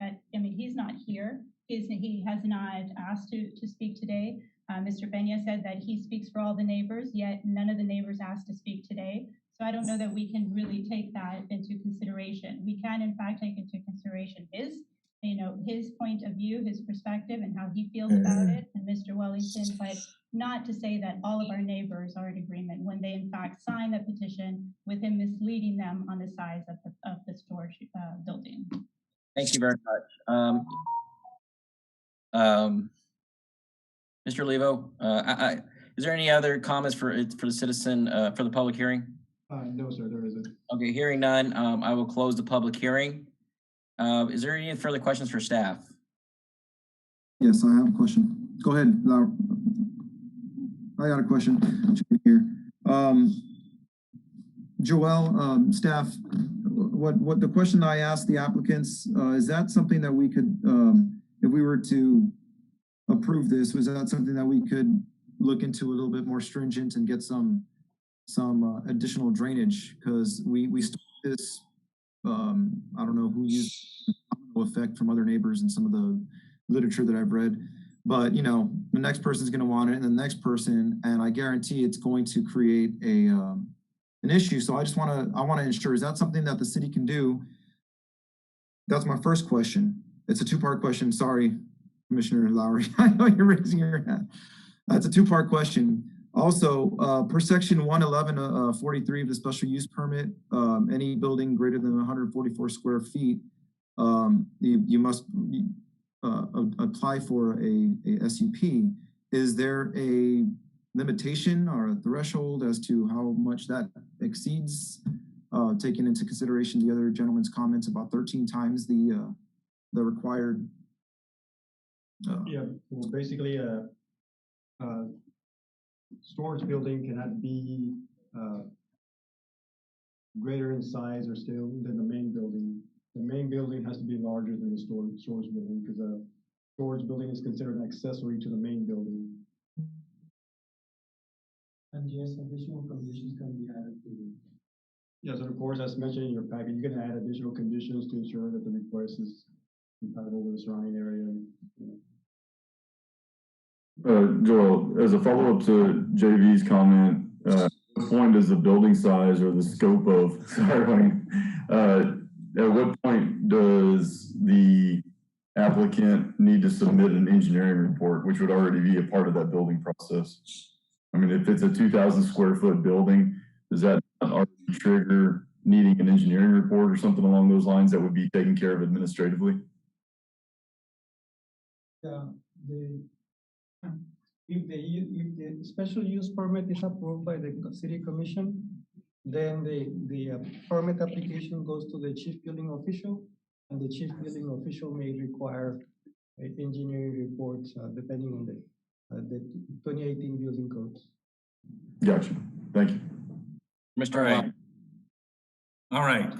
I mean, he's not here. He has not asked to speak today. Mr. Peña said that he speaks for all the neighbors, yet none of the neighbors asked to speak today. So I don't know that we can really take that into consideration. We can, in fact, take into consideration his point of view, his perspective, and how he feels about it, and Mr. Wellington, but not to say that all of our neighbors are in agreement when they, in fact, sign the petition with him misleading them on the size of the storage building. Thank you very much. Mr. Levo, is there any other comments for the citizen for the public hearing? No, sir, there isn't. Okay, hearing none, I will close the public hearing. Is there any further questions for staff? Yes, I have a question. Go ahead, Laura. I got a question here. Joel, staff, what the question I asked the applicants, is that something that we could, if we were to approve this, was that something that we could look into a little bit more stringent and get some additional drainage? Because we started this, I don't know who used effect from other neighbors and some of the literature that I've read, but the next person's going to want it, and the next person, and I guarantee it's going to create an issue. So I want to ensure, is that something that the city can do? That's my first question. It's a two-part question. Sorry, Commissioner Lowry. I know you're raising your hand. That's a two-part question. Also, per section 11143 of the special use permit, any building greater than 144 square feet, you must apply for a SUP. Is there a limitation or a threshold as to how much that exceeds, taking into consideration the other gentleman's comments about 13 times the required? Yeah, well, basically, storage building cannot be greater in size or scale than the main building. The main building has to be larger than the storage building, because a storage building is considered an accessory to the main building. And yes, additional conditions can be added to it. Yes, and of course, as mentioned in your packet, you can add additional conditions to ensure that the request is compatible with the surrounding area. Joel, as a follow-up to JV's comment, what point is the building size or the scope of, at what point does the applicant need to submit an engineering report, which would already be a part of that building process? I mean, if it's a 2,000 square foot building, does that already trigger needing an engineering report or something along those lines that would be taken care of administratively? Yeah, if the special use permit is approved by the city commission, then the permit application goes to the chief building official, and the chief building official may require engineering reports depending on the 2018 building codes. Gotcha. Thank you. Mr. Right. All right.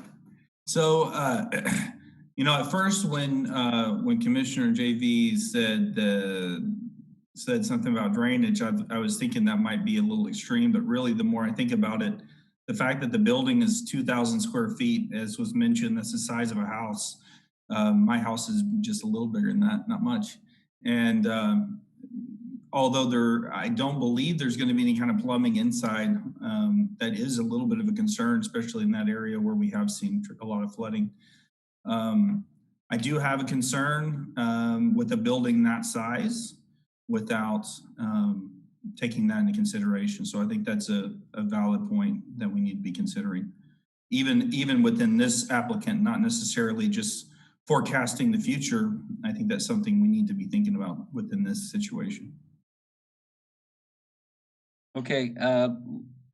So, at first when Commissioner JV said something about drainage, I was thinking that might be a little extreme, but really the more I think about it, the fact that the building is 2,000 square feet, as was mentioned, that's the size of a house. My house is just a little bigger than that, not much. And although I don't believe there's going to be any kind of plumbing inside, that is a little bit of a concern, especially in that area where we have seen a lot of flooding. I do have a concern with a building that size without taking that into consideration. So I think that's a valid point that we need to be considering. Even within this applicant, not necessarily just forecasting the future. I think that's something we need to be thinking about within this situation. Okay,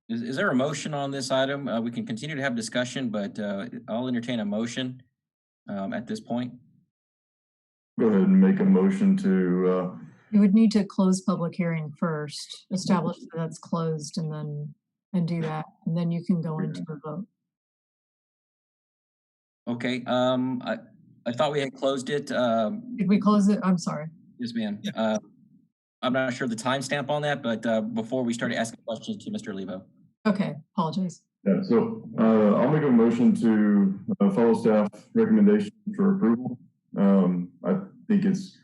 is there a motion on this item? We can continue to have discussion, but I'll entertain a motion at this point. Go ahead and make a motion to, You would need to close public hearing first, establish that that's closed and do that, and then you can go into the vote. Okay, I thought we had closed it. Did we close it? I'm sorry. Yes, ma'am. I'm not sure the timestamp on that, but before we started asking questions to Mr. Levo. Okay, apologize. yeah, so I'll make a motion to follow staff recommendation for approval. I think it's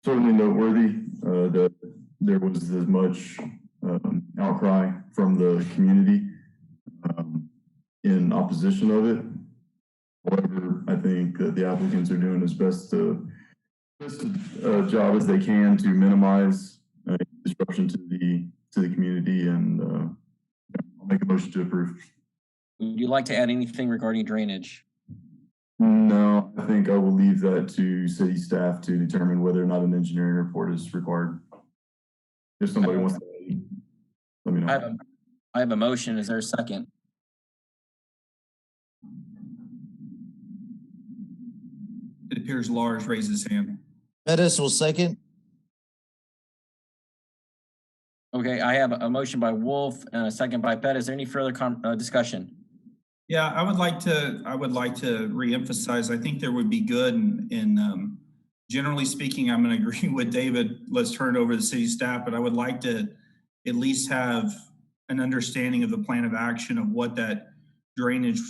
certainly noteworthy that there was as much outcry from the community in opposition of it. However, I think that the applicants are doing as best job as they can to minimize disruption to the community, and I'll make a motion to approve. Would you like to add anything regarding drainage? No, I think I will leave that to city staff to determine whether or not an engineering report is required. If somebody wants to, let me know. I have a motion. Is there a second? It appears Lars raised his hand. Pettis will second. Okay, I have a motion by Wolf and a second by Pettis. Is there any further discussion? Yeah, I would like to reemphasize, I think there would be good in generally speaking, I'm going to agree with David. Let's turn it over to the city staff, but I would like to at least have an understanding of the plan of action of what that drainage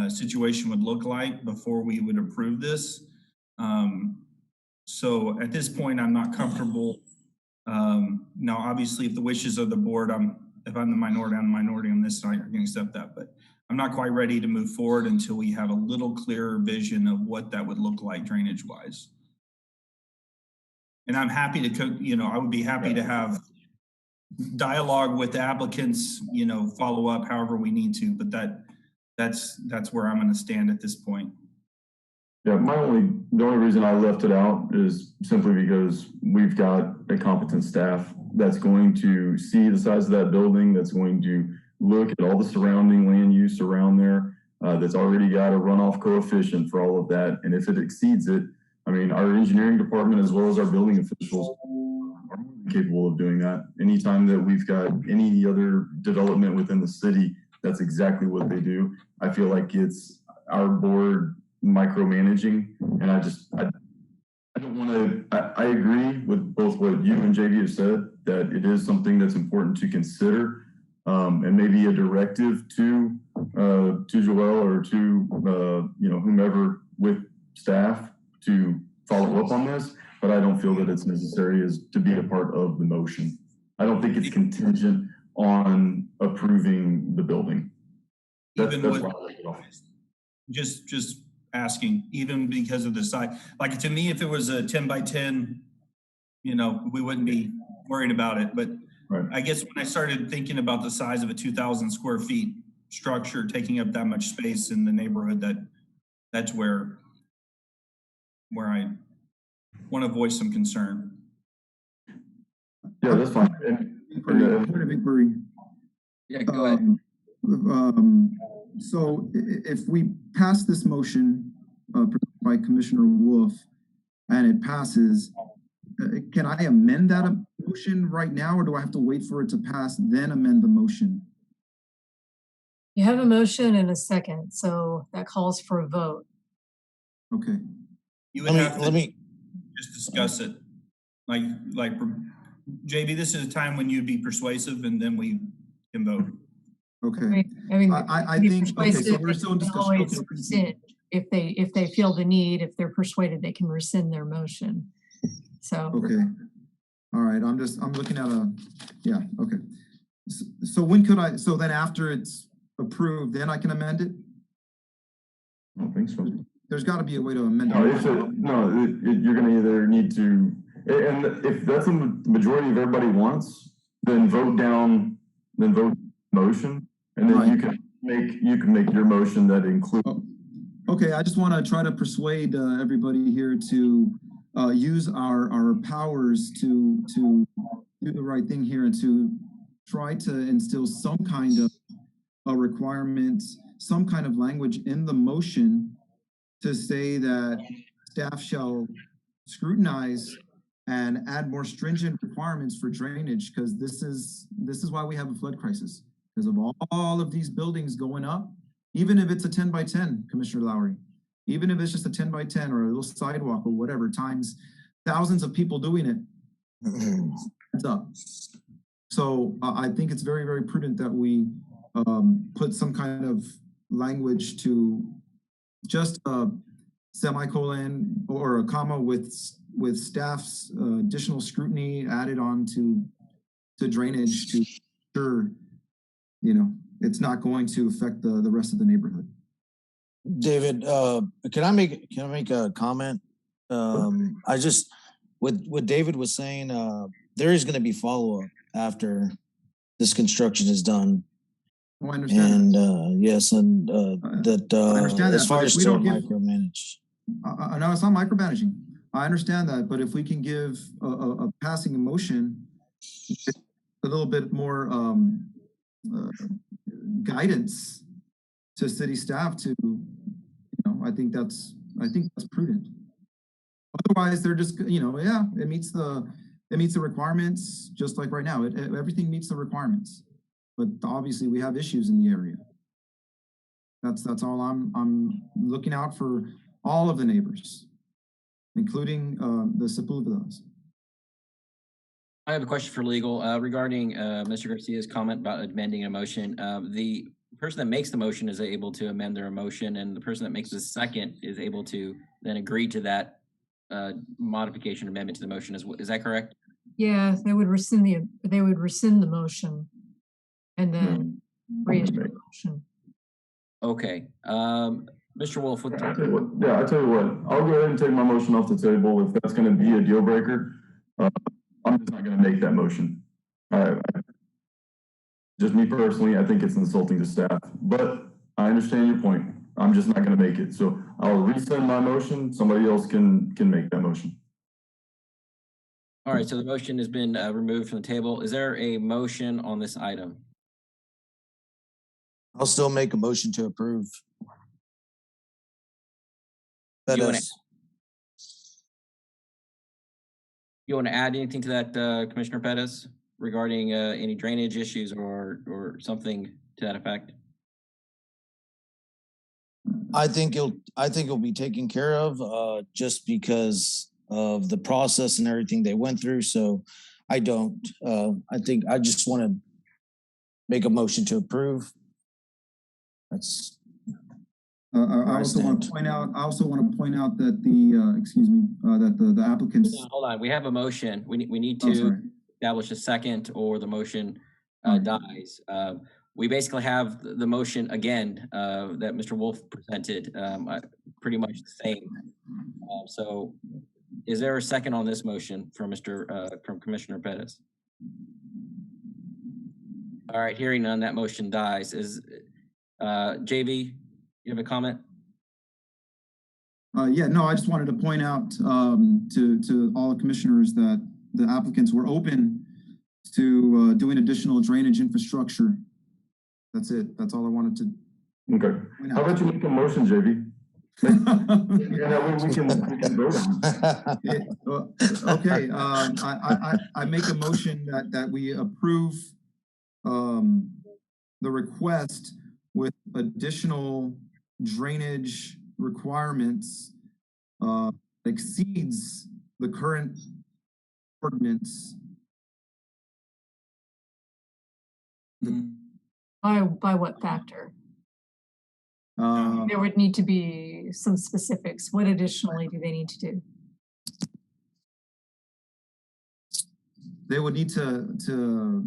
situation would look like before we would approve this. So at this point, I'm not comfortable. Now, obviously, if the wishes of the board, if I'm the minority, I'm the minority on this side, I can accept that, but I'm not quite ready to move forward until we have a little clearer vision of what that would look like drainage wise. And I'm happy to, I would be happy to have dialogue with the applicants, follow up however we need to, but that's where I'm going to stand at this point. Yeah, the only reason I left it out is simply because we've got a competent staff that's going to see the size of that building, that's going to look at all the surrounding land use around there, that's already got a runoff coefficient for all of that. And if it exceeds it, I mean, our engineering department as well as our building officials are capable of doing that. Anytime that we've got any other development within the city, that's exactly what they do. I feel like it's our board micromanaging, and I don't want to. I agree with both what you and JV have said, that it is something that's important to consider, and maybe a directive to Joel or to whomever with staff to follow up on this. But I don't feel that it's necessary as to be a part of the motion. I don't think it's contingent on approving the building. That's why I like it off. Just asking, even because of the size. Like, to me, if it was a 10 by 10, we wouldn't be worried about it. But right. I guess when I started thinking about the size of a 2,000 square feet structure taking up that much space in the neighborhood, that's where I want to voice some concern. Yeah, that's fine. Point of inquiry. Yeah, go ahead. So if we pass this motion by Commissioner Wolf and it passes, can I amend that motion right now, or do I have to wait for it to pass, then amend the motion? You have a motion and a second, so that calls for a vote. Okay. You would have to just discuss it. Like JB, this is a time when you'd be persuasive, and then we can vote. Okay. I mean, I think, okay, so we're still in discussion. Okay. Rescind if they feel the need, if they're persuaded, they can rescind their motion. So. Okay. All right. I'm looking at okay. So when could I, so then after it's approved, then I can amend it? I don't think so. there's got to be a way to amend No, it. you're gonna either need to, and if that's a majority of everybody wants, then vote motion, and then you can make your motion that includes. Okay, I just want to try to persuade everybody here to use our powers to do the right thing here and to try to instill some kind of a requirement, some kind of language in the motion to say that staff shall scrutinize and add more stringent requirements for drainage, because this is why we have a flood crisis, because of all of these buildings going up. Even if it's a 10 by 10, Commissioner Lowry, even if it's just a 10 by 10 or a little sidewalk or whatever, times thousands of people doing it, it's up. So I think it's very, very prudent that we put some kind of language to just a semicolon or a comma with staff's additional scrutiny added on to drainage to ensure, it's not going to affect the rest of the neighborhood. David, can I make a comment? I just, what David was saying, there is going to be follow-up after this construction is done. Oh, I understand. And yes, and that I understand as that, far as to micromanage. No, it's not micromanaging. I understand that, but if we can give a passing emotion a little bit more guidance to city staff to, I think that's prudent. Otherwise, they're just, yeah, it meets the requirements, just like right now. Everything meets the requirements, but obviously we have issues in the area. That's all. I'm looking out for all of the neighbors, including the Sepulvedas. I have a question for legal regarding Mr. Garcia's comment about amending a motion. The person that makes the motion is able to amend their motion, and the person that makes the second is able to then agree to that modification amendment to the motion. Is that correct? Yeah, they would rescind the motion and then reissue the motion. Okay. Mr. Wolf, what? I tell you what, I'll go ahead and take my motion off the table if that's going to be a deal breaker. I'm just not going to make that motion. Just me personally, I think it's insulting to staff, but I understand your point. I'm just not going to make it. So I'll resend my motion. Somebody else can make that motion. All right, so the motion has been removed from the table. Is there a motion on this item? I'll still make a motion to approve. You want to add anything to that, Commissioner Pettis, regarding any drainage issues or something to that effect? I think it'll be taken care of just because of the process and everything they went through. So I think I just want to make a motion to approve. That's I also want to point out that the applicants. Hold on, we have a motion. We need to establish a second, or the motion dies. We basically have the motion again that Mr. Wolf presented, pretty much the same. So, is there a second on this motion from from Commissioner Pettis? All right, hearing none, that motion dies. Is JV? You have a comment? Yeah, no, I just wanted to point out to all the commissioners that the applicants were open to doing additional drainage infrastructure. That's it. That's all I wanted to. Okay. How about you make a motion, JV? we can vote on it. Okay. I make a motion that we approve the request with additional drainage requirements exceeds the current ordinance. By what factor? There would need to be some specifics. What additionally do they need to do? They would need to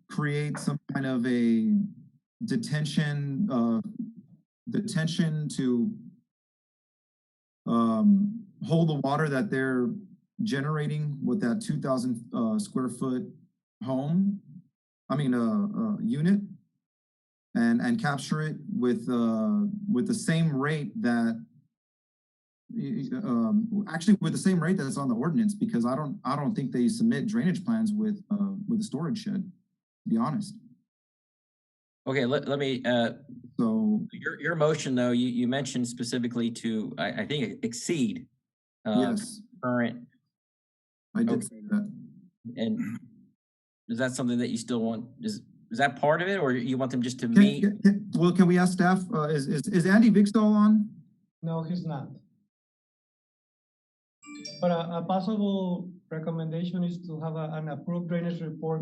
create some kind of a detention to hold the water that they're generating with that 2,000 square foot home, unit, and capture it with the same rate that, actually with the same rate that's on the ordinance, because I don't think they submit drainage plans with the storage shed, to be honest. Okay, let me, So your motion though, you mentioned specifically to, I think exceed. yes, Current. I did Okay. say that. And is that something that you still want, is that part of it, or you want them just to Can, meet? can we ask staff, is Andy Vick still on? No, he's not. But a possible recommendation is to have an approved drainage report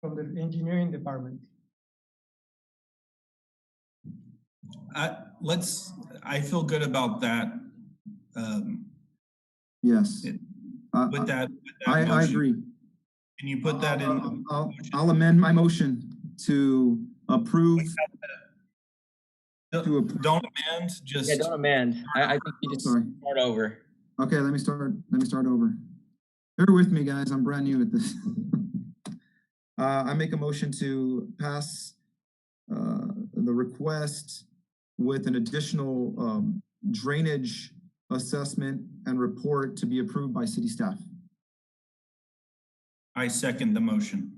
from the engineering department. I feel good about that. Yes. With that I motion. agree. Can you put that in? I'll amend my motion to approve. Don't amend, just. Yeah, don't amend. I think you just Sorry. start over. Okay, let me start over. Bear with me, guys. I'm brand new at this. I make a motion to pass the request with an additional drainage assessment and report to be approved by city staff. I second the motion.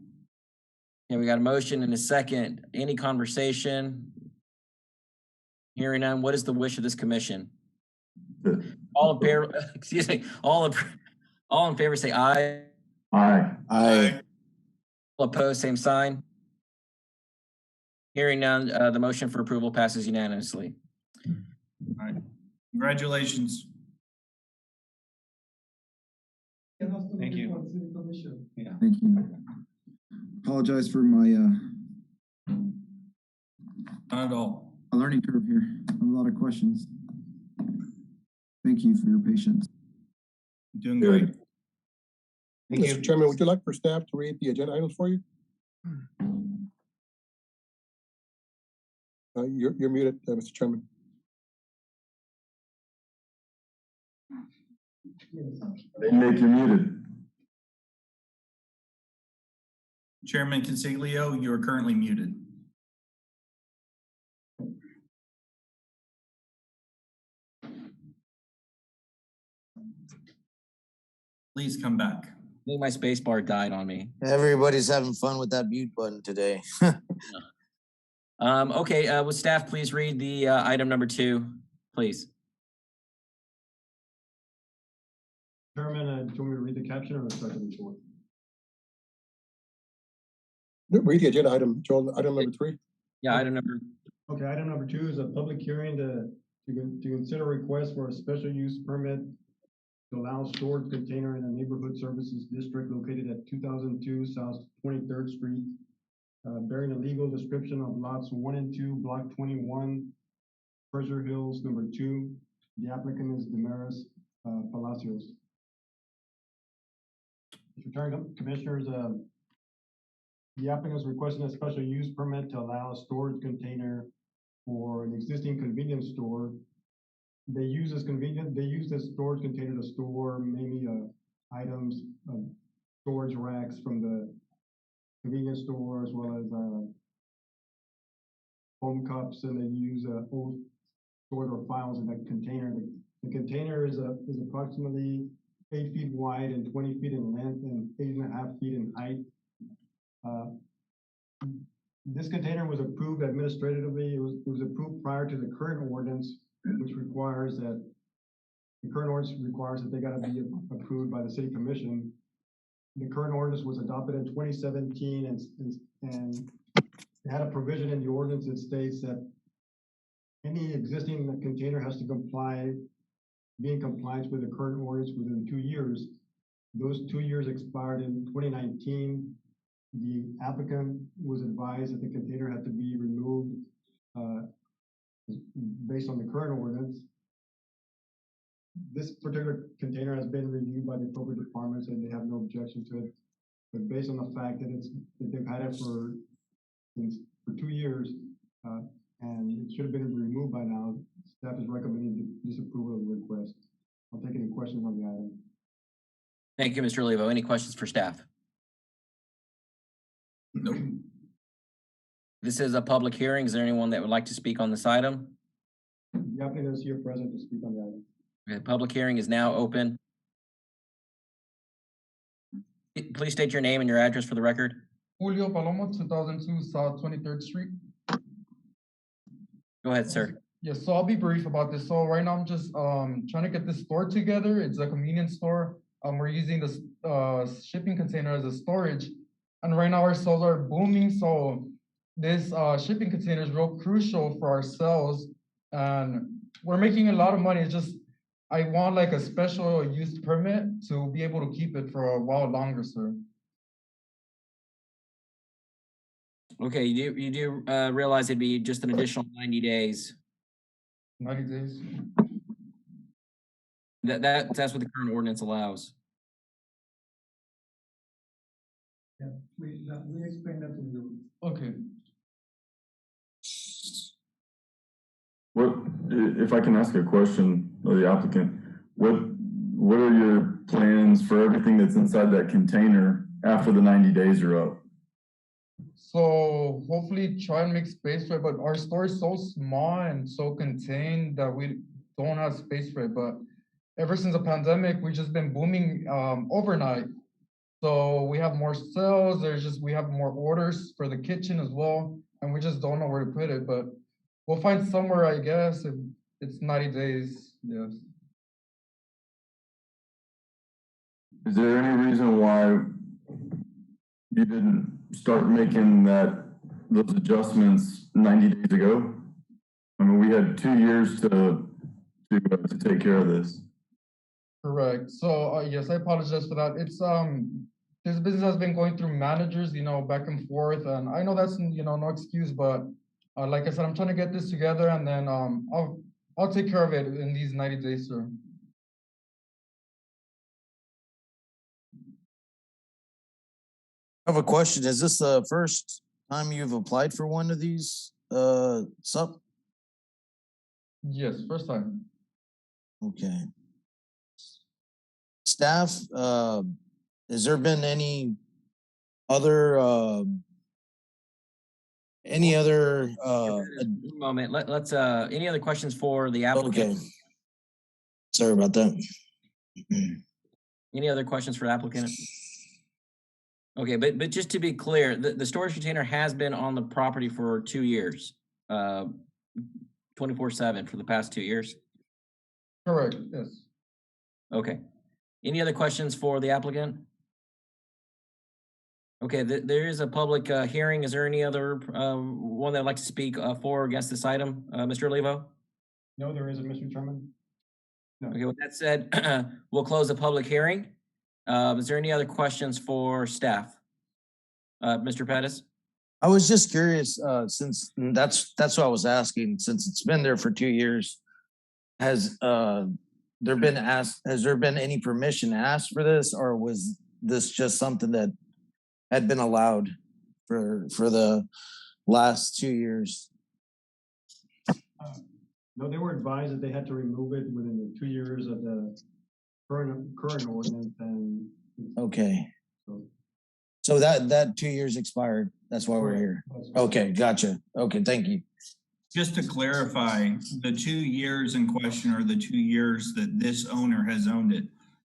Yeah, we got a motion and a second. Any conversation? Hearing none, what is the wish of this commission? All in favor, excuse me, all in favor say aye. Aye. Aye. All opposed, same sign. Hearing none, the motion for approval passes unanimously. All right. Congratulations. Thank you. Yeah. Thank you. Apologize for my Not at all. a learning curve here. A lot of questions. Thank you for your patience. Doing great. Thank you. Mr. Chairman, would you like for staff to read the agenda items for you? You're muted, Mr. Chairman. Nick, you're muted. Chairman Consiglio, you are currently muted. Please come back. I think my space bar died on me. Everybody's having fun with that mute button today. Okay, would staff please read the item number 2, please? Chairman, do you want me to read the caption or start the report? Read the agenda item, Joel, item number 3. Yeah, item number. Okay, item number 2 is a public hearing to consider request for a special use permit to allow storage container in a neighborhood services district located at 2002 South 23rd Street, bearing a legal description of lots 1 and 2, block 21, Treasure Hills, number 2. The applicant is Damaris Palacios. Returning commissioners, the applicant is requesting a special use permit to allow a storage container for an existing convenience store. They use this storage container to store mainly items, storage racks from the convenience store, as well as foam cups, and they use old storage or files in that container. The container is approximately 8 feet wide and 20 feet in length and 8.5 feet in height. This container was approved administratively. It was approved prior to the current ordinance, which requires that they got to be approved by the city commission. The current ordinance was adopted in 2017, and it had a provision in the ordinance that states that any existing container has to be in compliance with the current ordinance within 2 years. Those 2 years expired in 2019. The applicant was advised that the container had to be removed based on the current ordinance. This particular container has been reviewed by the appropriate departments and they have no objection to it. But based on the fact that they've had it for 2 years and it should have been removed by now, staff is recommending disapproval of the request. I'll take any questions on the item. Thank you, Mr. Olivo. Any questions for staff? Nope. This is a public hearing. Is there anyone that would like to speak on this item? The applicant is here present to speak on the item. Okay, public hearing is now open. Please state your name and your address for the record. Julio Palomo, 2002 South 23rd Street. Go ahead, sir. Yes, so I'll be brief about this. So right now I'm just trying to get this store together. It's a convenience store. We're using this shipping container as a storage. And right now our sales are booming. So this shipping container is real crucial for our sales. And we're making a lot of money. It's just, I want like a special use permit to be able to keep it for a while longer, sir. Okay, you do realize it'd be just an additional 90 days. 90 days. That's what the current ordinance allows. Yeah, we explained that to you. Okay. What, if I can ask a question of the applicant, what are your plans for everything that's inside that container after the 90 days are up? So hopefully try and make space for it, but our store is so small and so contained that we don't have space for it. But ever since the pandemic, we've just been booming overnight. So we have more sales, we have more orders for the kitchen as well, and we just don't know where to put it, but we'll find somewhere, I guess, if it's 90 days, yes. Is there any reason why you didn't start making those adjustments 90 days ago? I mean, we had 2 years to take care of this. Correct. So yes, I apologize for that. It's this business has been going through managers, back and forth, and I know that's no excuse, but like I said, I'm trying to get this together, and then I'll take care of it in these 90 days, sir. I have a question. Is this the first time you've applied for one of these sup? Yes, first time. Okay. Staff, has there been any other moment. Let's any other questions for the applicant? Okay. Sorry about that. Any other questions for the applicant? Okay, but just to be clear, the storage container has been on the property for 2 years, 24/7 for the past 2 years? Correct, yes. Okay. Any other questions for the applicant? Okay, there is a public hearing. Is there any other one that would like to speak for or against this item? Mr. Olivo? No, there isn't, Mr. Chairman. No. Okay, with that said, we'll close the public hearing. Is there any other questions for staff? Mr. Pettis? I was just curious, since that's what I was asking, since it's been there for 2 years, has there been any permission asked for this, or was this just something that had been allowed for the last 2 years? No, they were advised that they had to remove it within the 2 years of the current ordinance, and okay. So that 2 years expired. That's why we're here. Okay, gotcha. Okay, thank you. Just to clarify, the 2 years in question are the 2 years that this owner has owned it.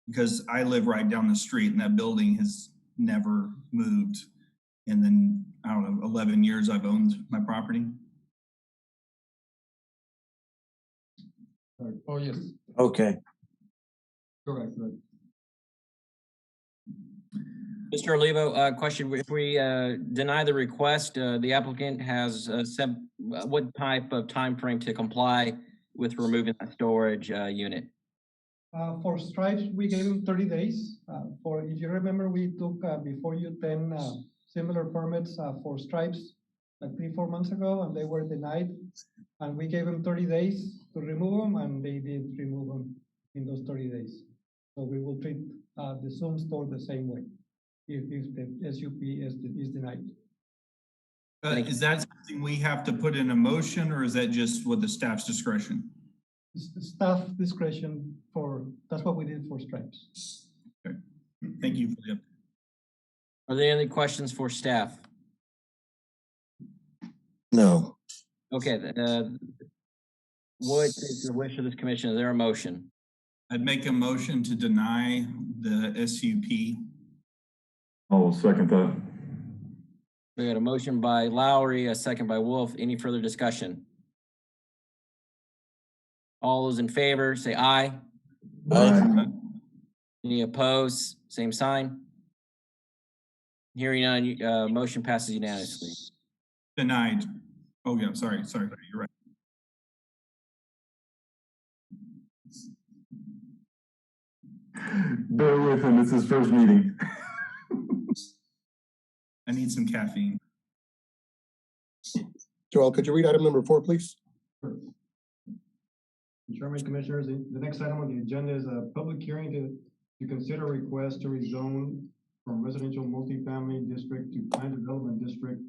Because I live right down the street and that building has never moved. And then, I don't know, 11 years I've owned my property. Oh, yes. Okay. Correct. Mr. Olivo, question, if we deny the request, the applicant has said what type of time frame to comply with removing that storage unit? For stripes, we gave him 30 days. If you remember, we took before you 10 similar permits for stripes like 3-4 months ago, and they were denied. And we gave them 30 days to remove them, and they did remove them in those 30 days. So we will treat the Zoom store the same way if the SUP is denied. Is that something we have to put in a motion, or is that just with the staff's discretion? Staff discretion that's what we did for stripes. Okay. Thank you for the update. Are there any questions for staff? No. Okay, what is the wish of this commission? Is there a motion? I'd make a motion to deny the SUP. I'll second that. We got a motion by Lowry, a second by Wolf. Any further discussion? All those in favor, say aye. Aye. Any opposed? Same sign. Hearing none, motion passes unanimously. Denied. Oh, yeah, sorry, you're right. Bear with him, it's his first meeting. I need some caffeine. Joel, could you read item number 4, please? Sure. Chairman, Commissioners, the next item on the agenda is a public hearing to consider request to rezone from residential multifamily district to planned development district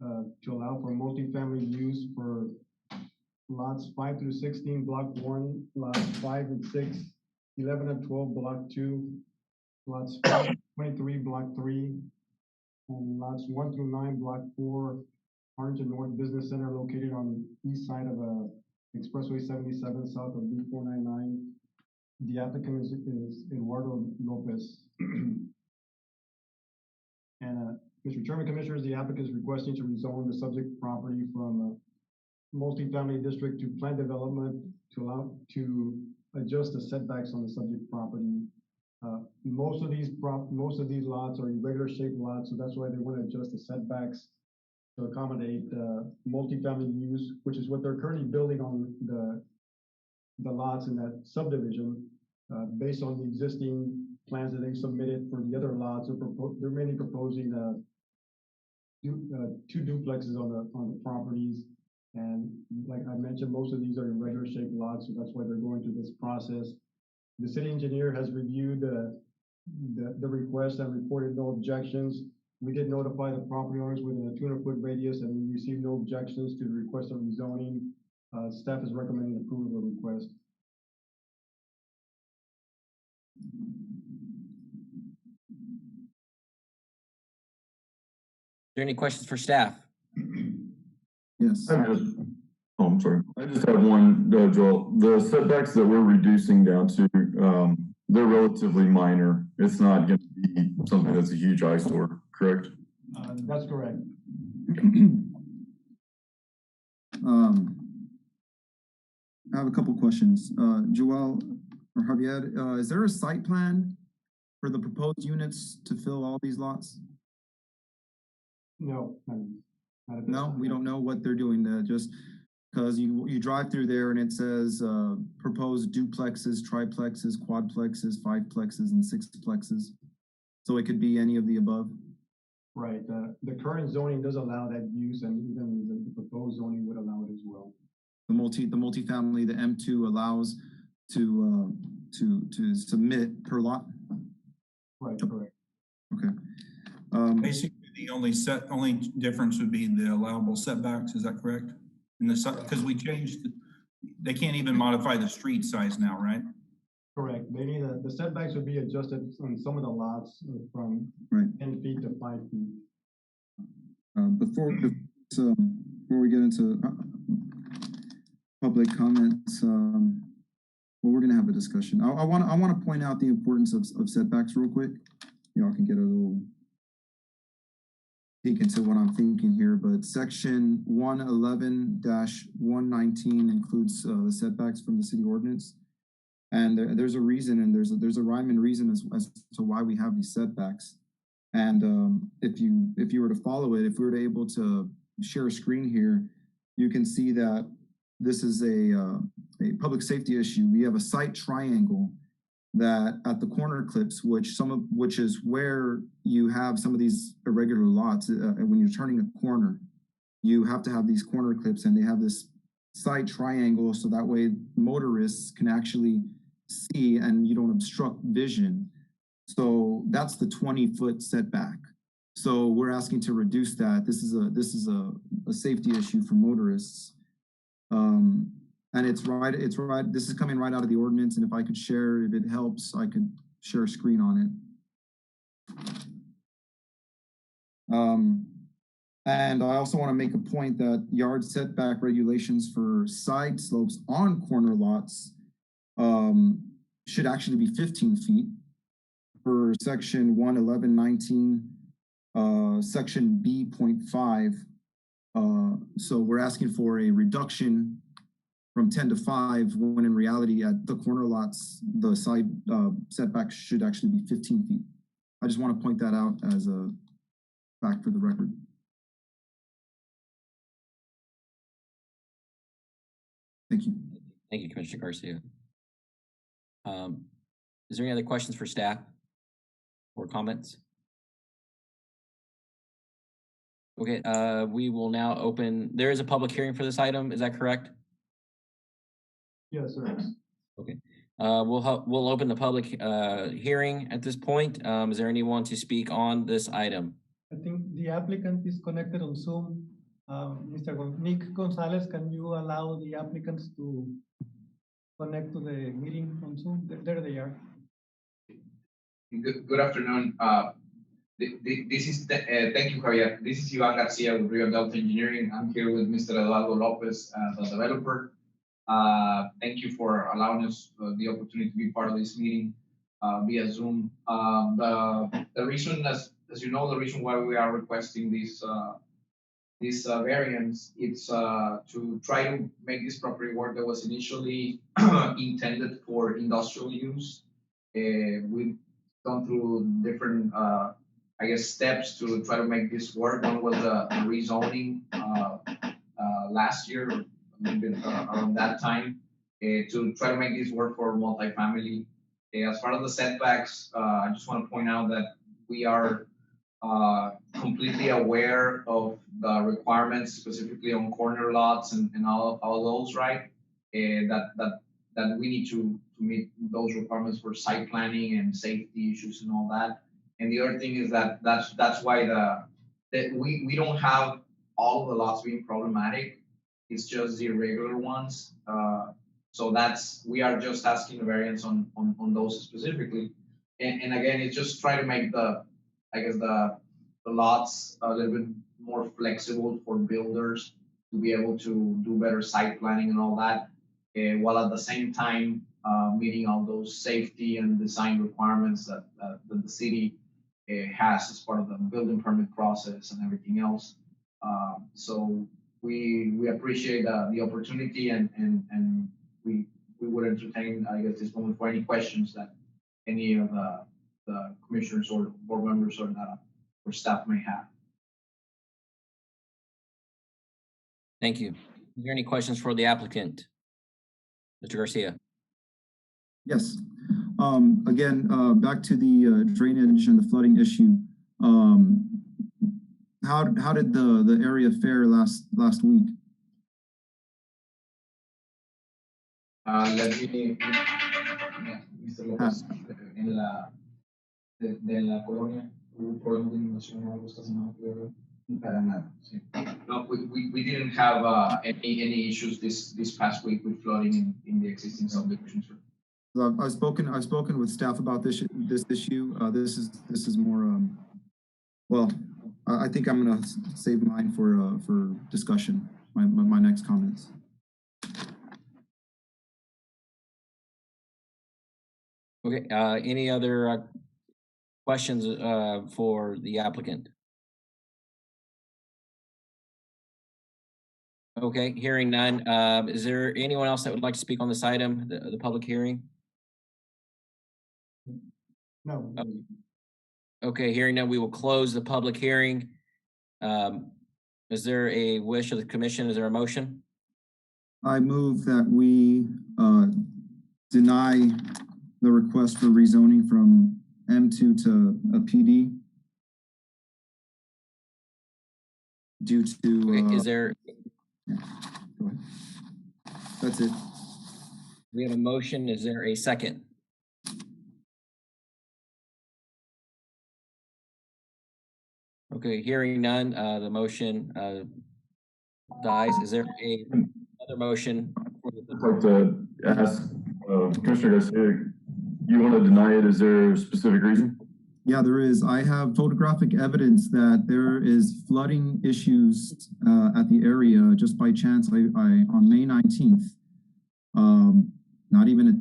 to allow for multifamily use for lots 5 through 16, block 1, lots 5 and 6, 11 and 12, block 2, lots 23, block 3, and lots 1 through 9, block 4, Harrington North Business Center located on the east side of Expressway 77 south of Route 499. The applicant is Eduardo Lopez. And Mr. Chairman, Commissioners, the applicant is requesting to rezone the subject property from multifamily district to planned development to allow to adjust the setbacks on the subject property. Most of these lots are irregular shaped lots, so that's why they want to adjust the setbacks to accommodate multifamily use, which is what they're currently building on the lots in that subdivision. Based on the existing plans that they submitted for the other lots, they're mainly proposing 2 duplexes on the properties. And like I mentioned, most of these are irregular shaped lots, so that's why they're going through this process. The city engineer has reviewed the request and reported no objections. We did notify the property owners within a 200-foot radius, and we received no objections to the request of rezoning. Staff is recommending approval of the request. Are there any questions for staff? Yes. I'm sorry. I just have one, Joel. The setbacks that we're reducing down to, they're relatively minor. It's not going to be something that's a huge eyesore, correct? That's correct. I have a couple questions. Joel or Javier, is there a site plan for the proposed units to fill all these lots? No. No, we don't know what they're doing there, just because you drive through there and it says proposed duplexes, triplexes, quadplexes, 5plexes, and 6plexes. So it could be any of the above. Right. The current zoning does allow that use, and even the proposed zoning would allow it as well. The multifamily, the M2 allows to submit per lot. Right. Correct. Okay. Basically, the only difference would be the allowable setbacks. Is that correct? Because we changed, they can't even modify the street size now, right? Correct. They need the setbacks would be adjusted on some of the lots from 10 feet to 5 feet. Before we get into public comments, well, we're going to have a discussion. I want to point out the importance of setbacks real quick. Y'all can get a little peek into what I'm thinking here, but section 111-119 includes the setbacks from the city ordinance. And there's a reason, and there's a rhyme and reason as to why we have these setbacks. And if you were to follow it, if we were able to share a screen here, you can see that this is a public safety issue. We have a site triangle that at the corner clips, which is where you have some of these irregular lots. When you're turning a corner, you have to have these corner clips, and they have this site triangle, so that way motorists can actually see and you don't obstruct vision. So that's the 20-foot setback. So we're asking to reduce that. This is a safety issue for motorists. And it's right, this is coming right out of the ordinance, and if I could share, if it helps, I could share a screen on it. And I also want to make a point that yard setback regulations for side slopes on corner lots should actually be 15 feet for section 11119, section B.5. So we're asking for a reduction from 10 to 5, when in reality at the corner lots, the side setback should actually be 15 feet. I just want to point that out as a fact for the record. Thank you. Thank you, Commissioner Garcia. Is there any other questions for staff or comments? Okay, we will now open, there is a public hearing for this item, is that correct? Yes, sir. Okay, we'll open the public hearing at this point. Is there anyone to speak on this item? I think the applicant is connected on Zoom. Mr. Nick Gonzalez, can you allow the applicants to connect to the meeting on Zoom? There they are. Good afternoon. This is thank you, Javier. This is Iván Garcia with Rio Delta Engineering. I'm here with Mr. Eduardo Lopez, the developer. Thank you for allowing us the opportunity to be part of this meeting via Zoom. The reason, as you know, the reason why we are requesting this variance, it's to try to make this property work that was initially intended for industrial use. We've gone through different, I guess, steps to try to make this work. One was the rezoning last year, a little bit around that time, to try to make this work for multifamily. As far as the setbacks, I just want to point out that we are completely aware of the requirements, specifically on corner lots and all those, right? That we need to meet those requirements for site planning and safety issues and all that. And the other thing is that's why we don't have all of the lots being problematic. It's just the irregular ones. So we are just asking a variance on those specifically. And again, it's just try to make the lots a little bit more flexible for builders to be able to do better site planning and all that, while at the same time meeting all those safety and design requirements that the city has as part of the building permit process and everything else. So we appreciate the opportunity, and we would entertain, I guess, this moment for any questions that any of the commissioners or board members or staff may have. Thank you. Is there any questions for the applicant? Mr. Garcia. Yes. Again, back to the drainage and the flooding issue. How did the area fare last week? Let me, Mr. Lopez, en la de la colonia hubo problemas de inundación o algo esta semana. Para nada. Sí. No, we didn't have any issues this past week with flooding in the existing subdivisions. I've spoken with staff about this issue. This is more well, I think I'm gonna save mine for discussion. My next comments. Okay. Any other questions for the applicant? Okay, hearing none. Is there anyone else that would like to speak on this item, the public hearing? No. Okay, hearing none, we will close the public hearing. Is there a wish of the commission? Is there a motion? I move that we deny the request for rezoning from M2 to a PD due to. Okay, is there? Yeah, go ahead. That's it. We have a motion. Is there a second? Okay, hearing none, the motion dies. Is there another motion for I'd like to ask Commissioner Garcia, you want to deny it? Is there a specific reason? Yeah, there is. I have photographic evidence that there is flooding issues at the area. Just by chance, I on May 19th, not even a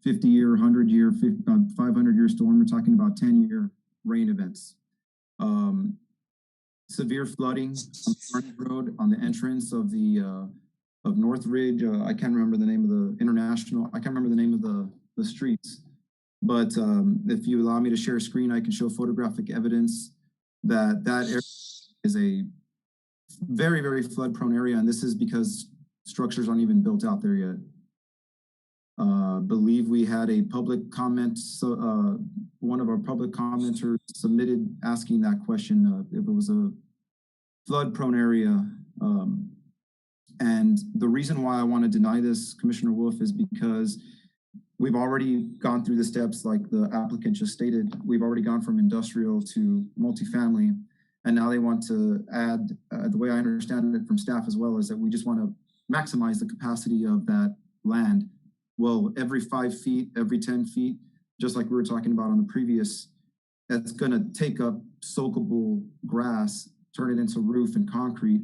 50-year, 100-year, 500-year storm. We're talking about 10-year rain events. Severe flooding on the road on the entrance of the of North Ridge. I can't remember the name of the international. I can't remember the name of the streets. But if you allow me to share a screen, I can show photographic evidence that that area is a very, very flood prone area. And this is because structures aren't even built out there yet. Believe we had a public comment. So one of our public commenters submitted asking that question if it was a flood prone area. And the reason why I want to deny this, Commissioner Wolf, is because we've already gone through the steps like the applicant just stated. We've already gone from industrial to multifamily. And now they want to add, the way I understand it from staff as well, is that we just want to maximize the capacity of that land. Well, every 5 feet, every 10 feet, just like we were talking about on the previous, that's going to take up soakable grass, turn it into roof and concrete.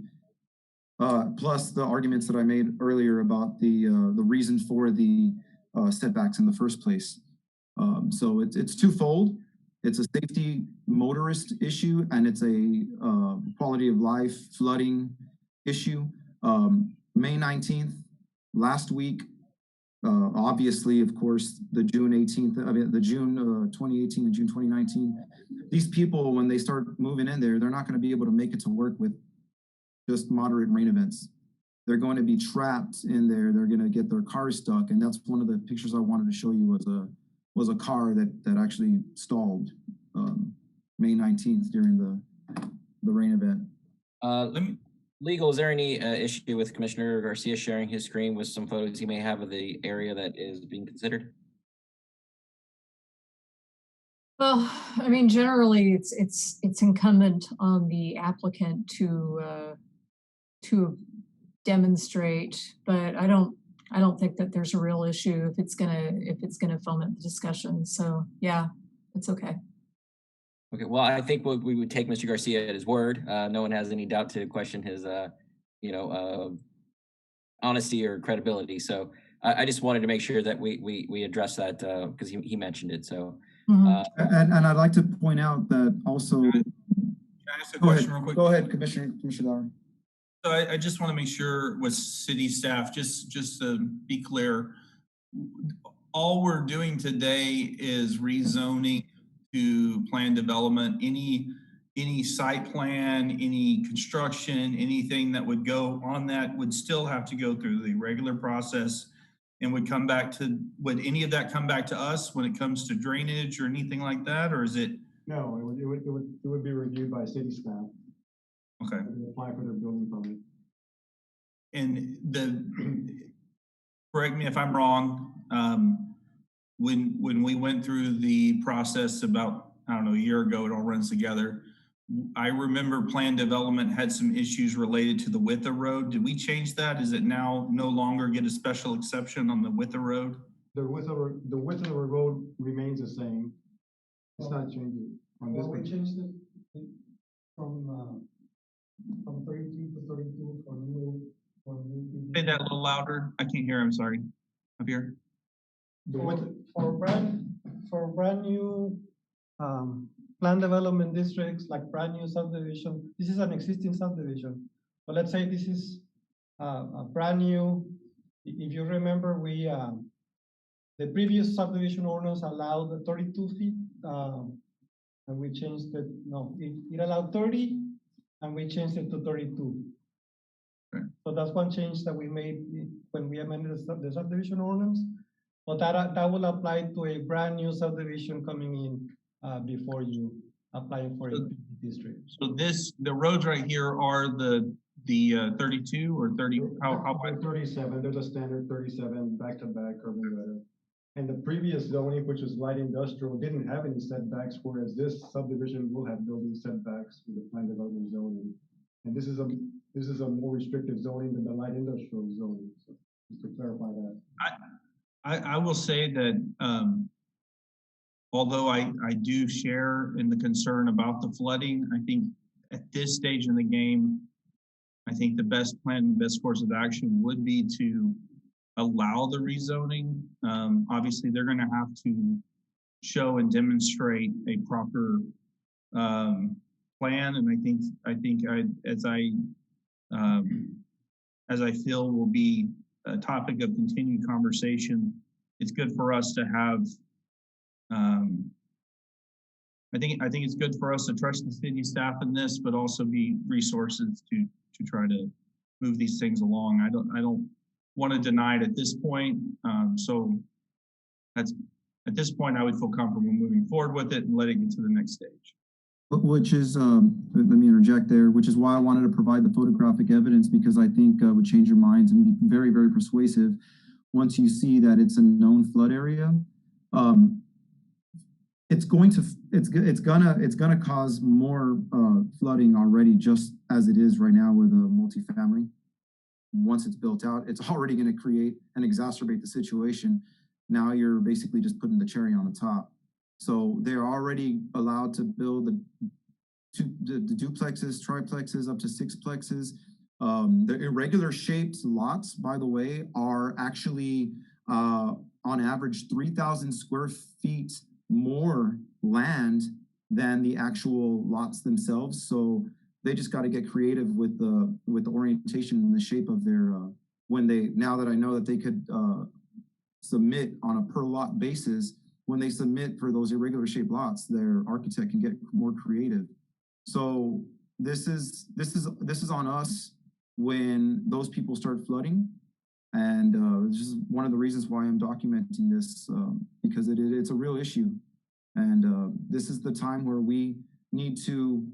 Plus the arguments that I made earlier about the reason for the setbacks in the first place. So it's twofold. It's a safety motorist issue, and it's a quality of life flooding issue. May 19th, last week, obviously, of course, the June 18th, I mean, the June 2018 and June 2019, these people, when they start moving in there, they're not going to be able to make it to work with just moderate rain events. They're going to be trapped in there. They're going to get their cars stuck. And that's one of the pictures I wanted to show you was a car that actually stalled May 19th during the rain event. Legal, is there any issue with Commissioner Garcia sharing his screen with some photos he may have of the area that is being considered? Well, I mean, generally, it's incumbent on the applicant to demonstrate, but I don't think that there's a real issue if it's gonna foment the discussion. So yeah, it's okay. Okay, well, I think we would take Mr. Garcia at his word. No one has any doubt to question his, honesty or credibility. So I just wanted to make sure that we address that because he mentioned it. So. And I'd like to point out that also. Can I ask a question real quick? Go ahead, Commissioner Lowry. So I just want to make sure with city staff, just to be clear, all we're doing today is rezoning to plan development. Any site plan, any construction, anything that would go on that would still have to go through the regular process and would any of that come back to us when it comes to drainage or anything like that, or is it? No, it would be reviewed by city staff. Okay. Apply for their building permit. And correct me if I'm wrong, when we went through the process about, I don't know, a year ago, it all runs together. I remember plan development had some issues related to the width of road. Did we change that? Is it now no longer get a special exception on the width of road? The width of the road remains the same. It's not changing. We changed it from 32 to 32 for new. Say that a little louder. I can't hear. I'm sorry. Up here. For brand new plan development districts, like brand new subdivision, this is an existing subdivision. But let's say this is a brand new. If you remember, the previous subdivision ordinance allowed the 32 feet, and we changed it. No, it allowed 30, and we changed it to 32. Okay. So that's one change that we made when we amended the subdivision ordinance. But that will apply to a brand new subdivision coming in before you apply for a district. So the roads right here are the 32 or 30. How wide? 37. There's a standard 37 back-to-back curb and gutter. And the previous zoning, which was light industrial, didn't have any setbacks, whereas this subdivision will have building setbacks with the plan development zoning. And this is a more restrictive zoning than the light industrial zoning. So just to clarify that. I will say that although I do share in the concern about the flooding, I think at this stage in the game, I think the best plan, the best course of action would be to allow the rezoning. Obviously, they're going to have to show and demonstrate a proper plan, and I think as I feel will be a topic of continued conversation, it's good for us to have. I think it's good for us to trust the city staff in this, but also be resources to try to move these things along. I don't want to deny it at this point. So that's at this point I would feel comfortable moving forward with it and let it get to the next stage. Which is, let me interject there, which is why I wanted to provide the photographic evidence, because I think would change your minds and be very, very persuasive once you see that it's a known flood area. It's gonna cause more flooding already, just as it is right now with a multifamily. Once it's built out, it's already going to create and exacerbate the situation. Now you're basically just putting the cherry on the top. So they're already allowed to build the duplexes, triplexes, up to sixplexes. The irregular shaped lots, by the way, are actually on average 3,000 square feet more land than the actual lots themselves. So they just got to get creative with the orientation and the shape of their now that I know that they could submit on a per lot basis. When they submit for those irregular shaped lots, their architect can get more creative. So this is on us when those people start flooding, and this is one of the reasons why I'm documenting this, because it's a real issue, and this is the time where we need to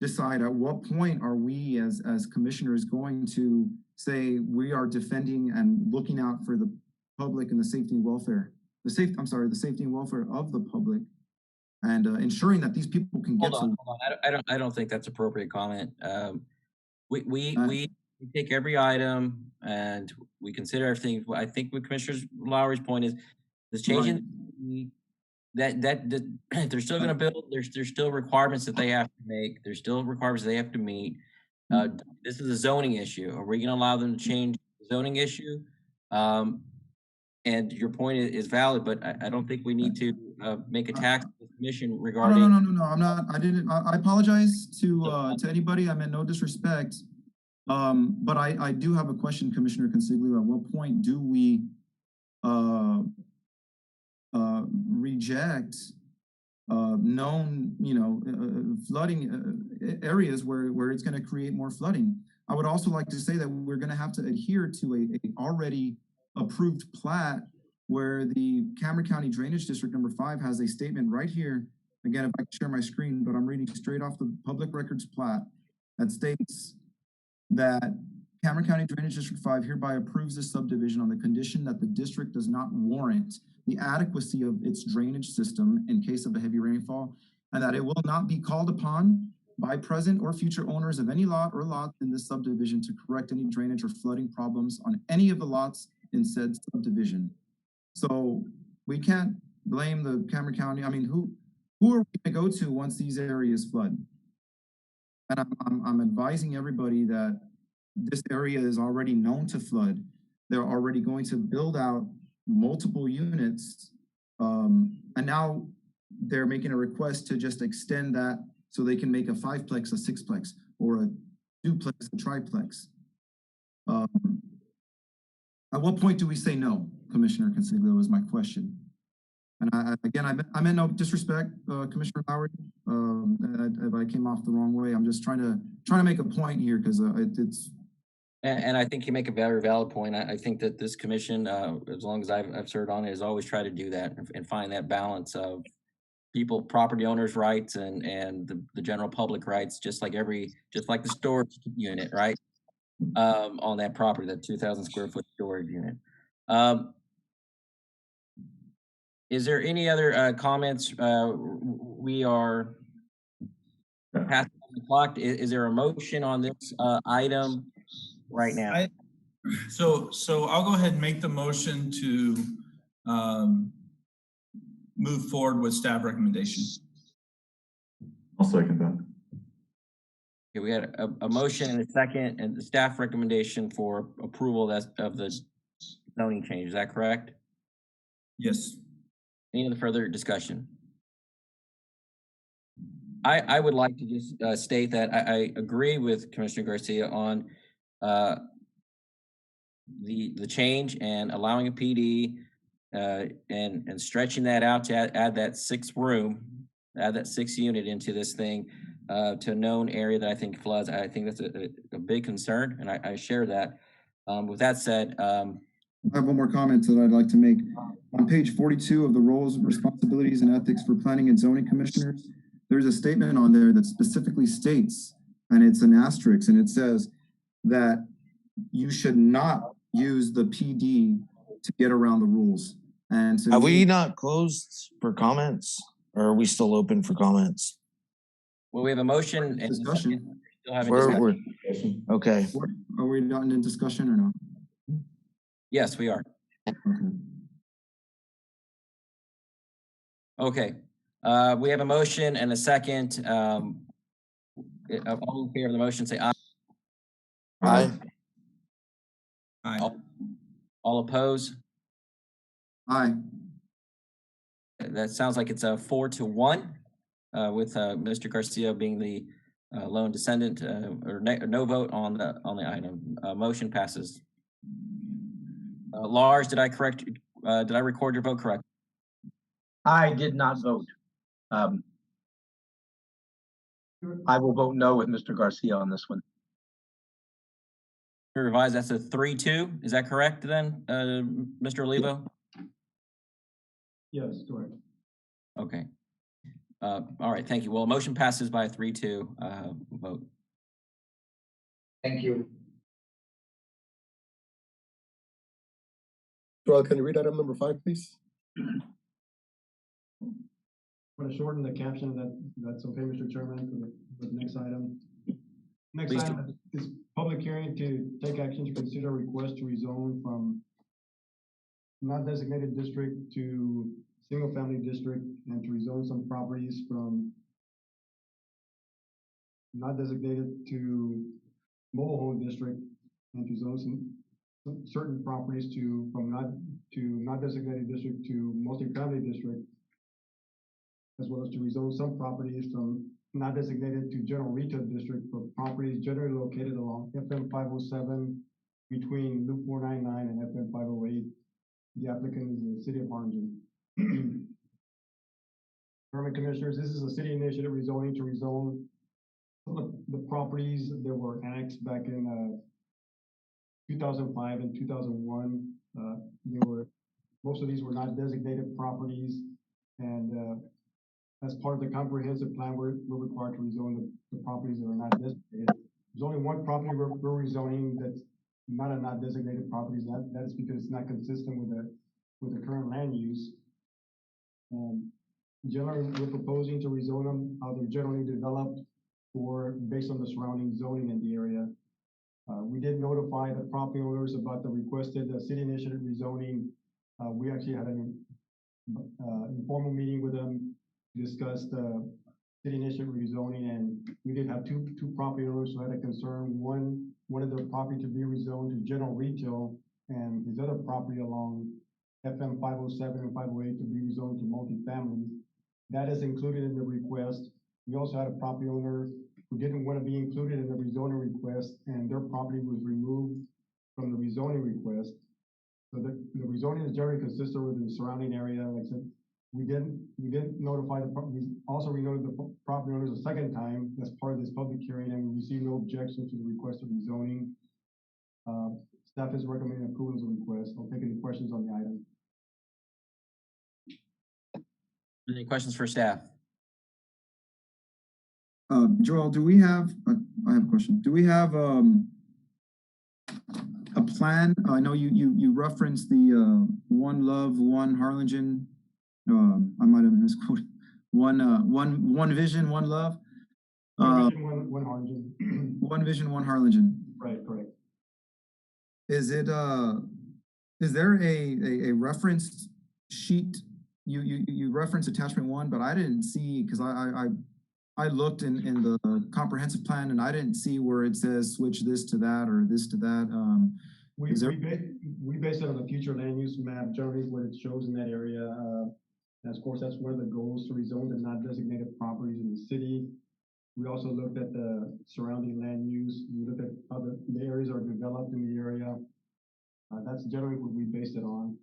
decide at what point are we as commissioners going to say we are defending and looking out for the public and the safety and welfare. The safety and welfare of the public, and ensuring that these people can get Hold on. I don't think that's appropriate comment. We take every item and we consider everything. I think what Commissioner Lowry's point is changing that they're still going to build. There's still requirements that they have to make. There's still requirements they have to meet. This is a zoning issue. Are we going to allow them to change the zoning issue? And your point is valid, but I don't think we need to make a tax commission regarding. No. I'm not. I apologize to anybody. I meant no disrespect. But I do have a question, Commissioner Consiglio. At what point do we reject known, flooding areas where it's going to create more flooding? I would also like to say that we're going to have to adhere to a already approved plat where the Cameron County Drainage District number 5 has a statement right here. Again, if I can share my screen, but I'm reading straight off the public records plat that states that Cameron County Drainage District 5 hereby approves this subdivision on the condition that the district does not warrant the adequacy of its drainage system in case of a heavy rainfall, and that it will not be called upon by present or future owners of any lot or lots in this subdivision to correct any drainage or flooding problems on any of the lots in said subdivision. So we can't blame the Cameron County. I mean, who are we going to go to once these areas flood? And I'm advising everybody that this area is already known to flood. They're already going to build out multiple units, and now they're making a request to just extend that so they can make a 5-plex, a 6-plex, or a duplex, a triplex. At what point do we say no, Commissioner Consiglio, is my question. And I meant no disrespect, Commissioner Lowry. If I came off the wrong way, I'm just trying to make a point here, because it's. And I think you make a very valid point. I think that this commission, as long as I've served on it, has always tried to do that and find that balance of people, property owners' rights and the general public rights, just like the storage unit, right? On that property, that 2,000 square foot storage unit. Is there any other comments? We are passing the clock. Is there a motion on this item right now? So I'll go ahead and make the motion to move forward with staff recommendation. I'll second that. Okay, we had a motion and a second, and the staff recommendation for approval of the zoning change. Is that correct? Yes. Any other further discussion? I would like to just state that I agree with Commissioner Garcia on the change and allowing a PD and stretching that out to add that sixth unit into this thing to a known area that I think floods. I think that's a big concern, and I share that. With that said, I have one more comment that I'd like to make. On page 42 of the roles, responsibilities, and ethics for planning and zoning commissioners, there's a statement on there that specifically states, and it's an asterisk, and it says that you should not use the PD to get around the rules. And have we not closed for comments, or are we still open for comments? Well, we have a motion and discussion. Still having discussion. Okay. Are we not in discussion or not? Yes, we are. Okay. We have a motion and a second. All in favor of the motion, say aye. Aye. Aye. All oppose? Aye. That sounds like it's a 4-1 with Mr. Garcia being the lone descendant or no vote on the item. Motion passes. Lars, did I record your vote correct? I did not vote. I will vote no with Mr. Garcia on this one. Revise, that's a 3-2. Is that correct then, Mr. Olivo? Yes, correct. Okay. All right, thank you. Well, motion passes by a 3-2 vote. Thank you. Joel, can you read item number 5, please? I'm going to shorten the caption that's okay, Mr. Chairman, for the next item. Next Please item is public hearing to take action to consider a request to rezone from not designated district to single family district and to rezone some properties from not designated to mobile home district and to zone some certain properties from not designated district to multifamily district, as well as to rezone some properties from not designated to general retail district for properties generally located along FM 507 between Loop 499 and FM 508. The applicant is the city of Harlingen. Chairman, Commissioners, this is a city initiative rezoning to rezone some of the properties that were annexed back in 2005 and 2001. Most of these were not designated properties, and as part of the comprehensive plan, we're required to rezone the properties that are not designated. There's only one property we're rezoning that's not designated properties. That is because it's not consistent with the current land use. Generally, we're proposing to rezone them how they're generally developed or based on the surrounding zoning in the area. We did notify the property owners about the requested city initiative rezoning. We actually had an informal meeting with them, discussed city initiative rezoning, and we did have two property owners who had a concern. One wanted their property to be rezoned to general retail, and his other property along FM 507 and 508 to be rezoned to multifamily. That is included in the request. We also had a property owner who didn't want to be included in the rezoning request, and their property was removed from the rezoning request. So the rezoning is generally consistent with the surrounding area. Like I said, we didn't notify we notified the property owners a second time as part of this public hearing, and we received no objection to the request of rezoning. Staff is recommending approval of the request. I'll take any questions on the item. Any questions for staff? Joel, do we have, I have a question. Do we have a plan? I know you referenced the One Love, One Harlingen. I might have misquoted. One Vision, One Love. One Vision, One Harlingen. One Vision, One Harlingen. Right, correct. is it, is there a reference sheet? You reference attachment 1, but I didn't see, because I looked in the comprehensive plan and I didn't see where it says switch this to that or this to that. We base it on the future land use map, generally what it shows in that area. And of course, that's one of the goals, to rezone the non-designated properties in the city. We also looked at the surrounding land use. We looked at how the areas are developed in the area. That's generally what we base it on.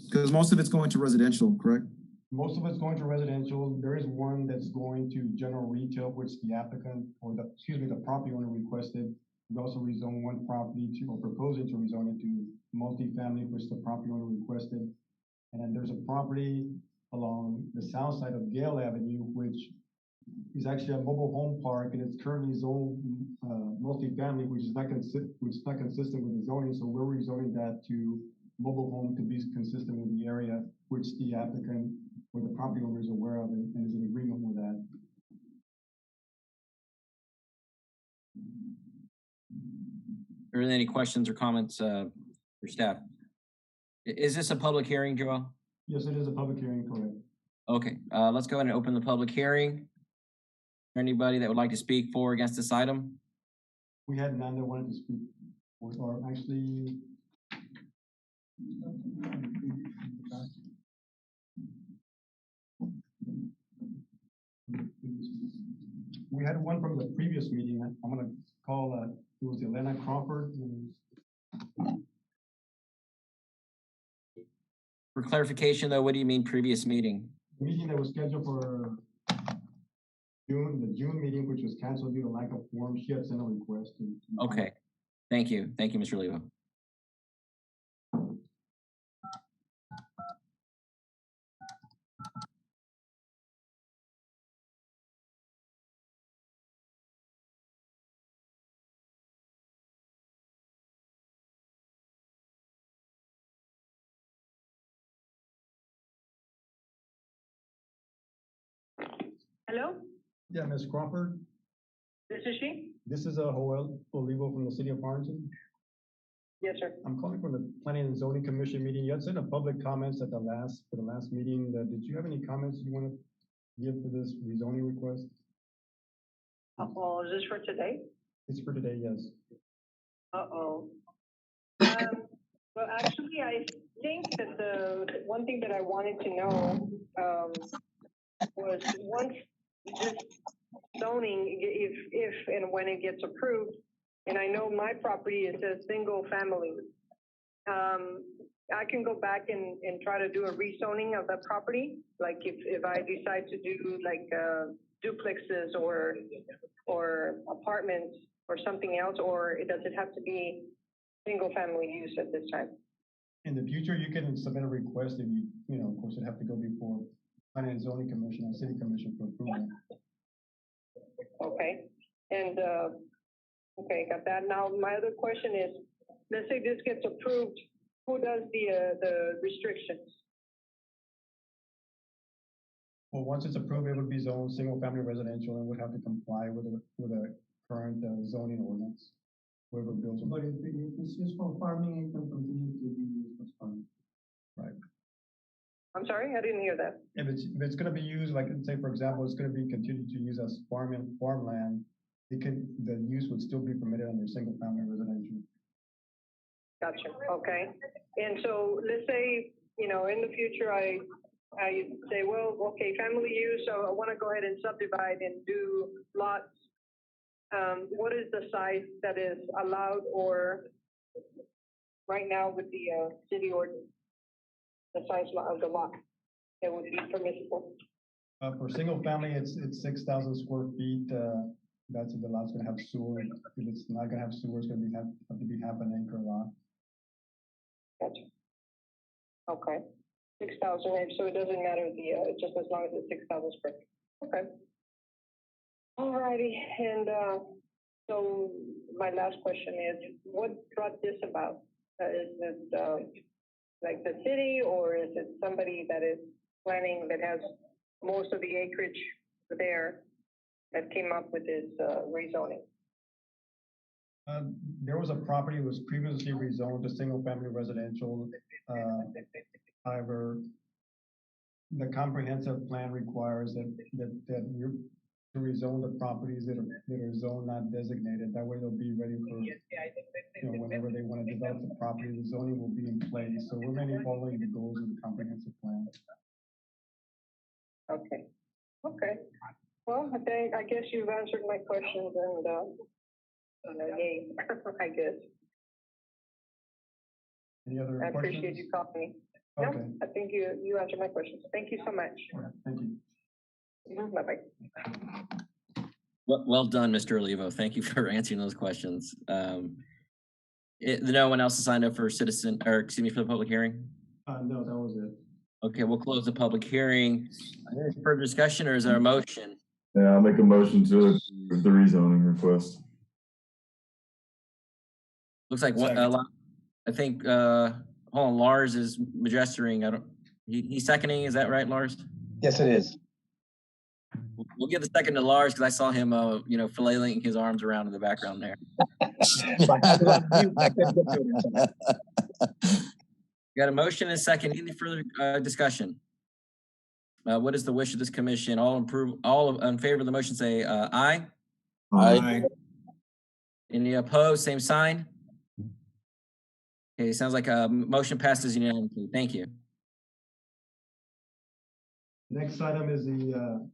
Because most of it's going to residential, correct? Most of it's going to residential. There is one that's going to general retail, which the applicant, or the property owner requested. We also rezone one property to, or proposing to rezone it to multifamily, which the property owner requested. And then there's a property along the south side of Gale Avenue, which is actually a mobile home park, and it's currently zoned multifamily, which is not consistent with the zoning. So we're rezoning that to mobile home to be consistent with the area, which the applicant or the property owner is aware of and is in agreement with that. Are there any questions or comments for staff? Is this a public hearing, Joel? Yes, it is a public hearing, correct. Okay, let's go ahead and open the public hearing. Anybody that would like to speak for or against this item? We had none that wanted to speak, or actually, we had one from the previous meeting. I'm gonna call, it was Elena Crawford. For clarification though, what do you mean previous meeting? The meeting that was scheduled for the June meeting, which was canceled due to lack of form, she had sent a request. Okay, thank you. Thank you, Mr. Oliva. Hello, Yeah, Ms. Crawford, this is she? this is Joel Olivo from the city of Farmington. Yes, sir. I'm calling from the Planning and Zoning Commission meeting. You had sent a public comments for the last meeting. Did you have any comments you want to give for this rezoning request? Well, is this for today? It's for today, yes. Uh-oh. Well, actually, I think that the one thing that I wanted to know was once this zoning, if and when it gets approved, and I know my property is a single family, I can go back and try to do a rezoning of that property. Like if I decide to do like duplexes or apartments or something else, or does it have to be single family use at this time? In the future, you can submit a request if you know, of course, it'd have to go before Planning and Zoning Commission and City Commission for approval. Okay, and okay, got that. Now, my other question is, let's say this gets approved, who does the restrictions? Well, once it's approved, it would be zoned single-family residential and would have to comply with a current zoning ordinance. Whoever builds them. But if it's used for farming, it can continue to be used for farming. Right. I'm sorry, I didn't hear that. If it's going to be used, like say for example, it's going to be continued to use as farmland, the use would still be permitted under single-family residential. Gotcha. Okay. And so let's say, you know, in the future, I say, well, okay, family use, so I want to go ahead and subdivide and do lots. What is the size that is allowed, or right now with the city ordinance, the size of the lot that would be permissible? For single family, it's 6,000 square feet. That's if the lot's going to have sewer. If it's not going to have sewer, it's going to have to be half an acre lot. Gotcha. Okay. 6,000, so it doesn't matter just as long as it's 6,000 square feet. Okay. Alrighty, and so my last question is, what brought this about? Is it like the city, or is it somebody that is planning, that has most of the acreage there, that came up with this rezoning? There was a property that was previously rezoned to single-family residential. However, the comprehensive plan requires that you to rezone the properties that are zone not designated. That way they'll be ready for, whenever they want to develop the property, the zoning will be in place. So we're mainly following the goals of the comprehensive plan. Okay. Okay. Well, I guess you've answered my questions and yay, I guess. Any other I questions? appreciate you calling me. Okay. No, I think you answered my questions. Thank you so much. All right. Thank you. Bye-bye. Well done, Mr. Olivo. Thank you for answering those questions. No one else has signed up for for the public hearing? No, that was it. Okay, we'll close the public hearing. Any further discussion, or is there a motion? Yeah, I'll make a motion to approve the rezoning request. Looks like what, I think, hold on, Lars is gesturing. He's seconding, is that right, Lars? Yes, it is. We'll give the second to Lars because I saw him, flailing his arms around in the background there. Got a motion and a second. Any further discussion? What is the wish of this commission? All in favor of the motion say aye. Aye. Any opposed? Same sign. Okay, sounds like a motion passes unanimously. Thank you. Next item is the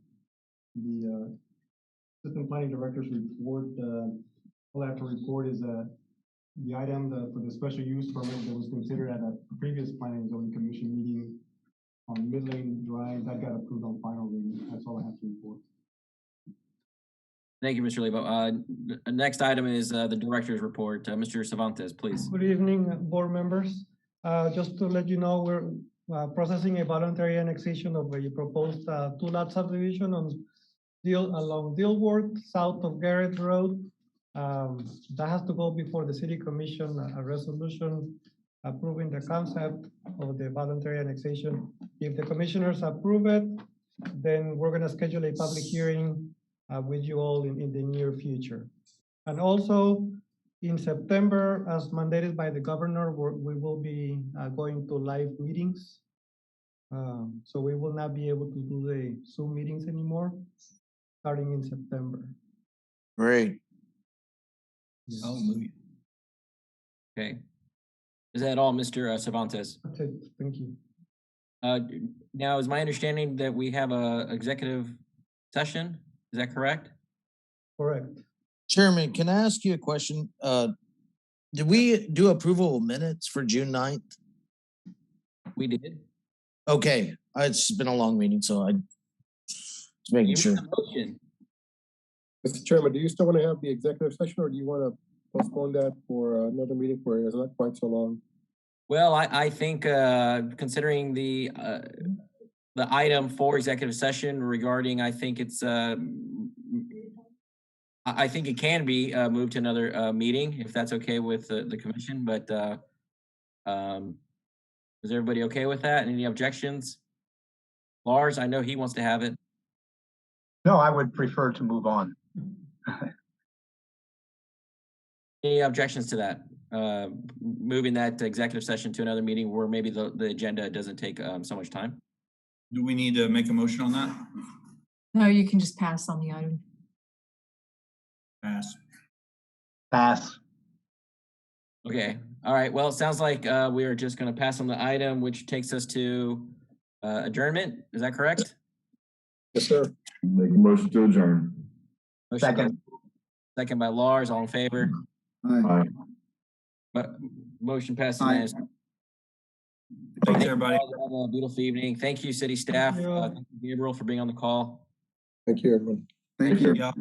Assistant Planning Director's report. All I have to report is the item for the special use permit that was considered at a previous Planning and Zoning Commission meeting on Midlane Drive, that got approved on final reading. That's all I have to report. Thank you, Mr. Lebo. Next item is the director's report. Mr. Cervantes, please. Good evening, board members. Just to let you know, we're processing a voluntary annexation of a proposed two-lot subdivision along Dilworth, south of Garrett Road. That has to go before the City Commission, a resolution approving the concept of the voluntary annexation. If the commissioners approve it, then we're going to schedule a public hearing with you all in the near future. And also in September, as mandated by the governor, we will be going to live meetings. So we will not be able to do the Zoom meetings anymore, starting in September. Great. Hallelujah. Okay. Is that all, Mr. Cervantes? That's it. Thank you. Now, is my understanding that we have a executive session? Is that correct? Correct. Chairman, can I ask you a question? Did we do approval of minutes for June 9th? We did. Okay. It's been a long meeting, so I just making sure. Mr. Chairman, do you still want to have the executive session, or do you want to postpone that for another meeting where it's not quite so long? Well, I think considering the item for executive session regarding, I think it's I think it can be moved to another meeting if that's okay with the commission. But is everybody okay with that? Any objections? Lars, I know he wants to have it. No, I would prefer to move on. Any objections to that? Moving that executive session to another meeting where maybe the agenda doesn't take so much time? Do we need to make a motion on that? No, you can just pass on the item. Pass. Pass. Okay. All right. Well, it sounds like we are just going to pass on the item, which takes us to adjournment. Is that correct? Yes, sir. Make a motion to adjourn. Second by Lars. All in favor? Aye. Motion passes. Aye. Thanks, everybody. Have a beautiful evening. Thank you, city staff. Thank you. Thank you, Gabriel, for being on the call. Thank you, everyone. Thank you. Yeah.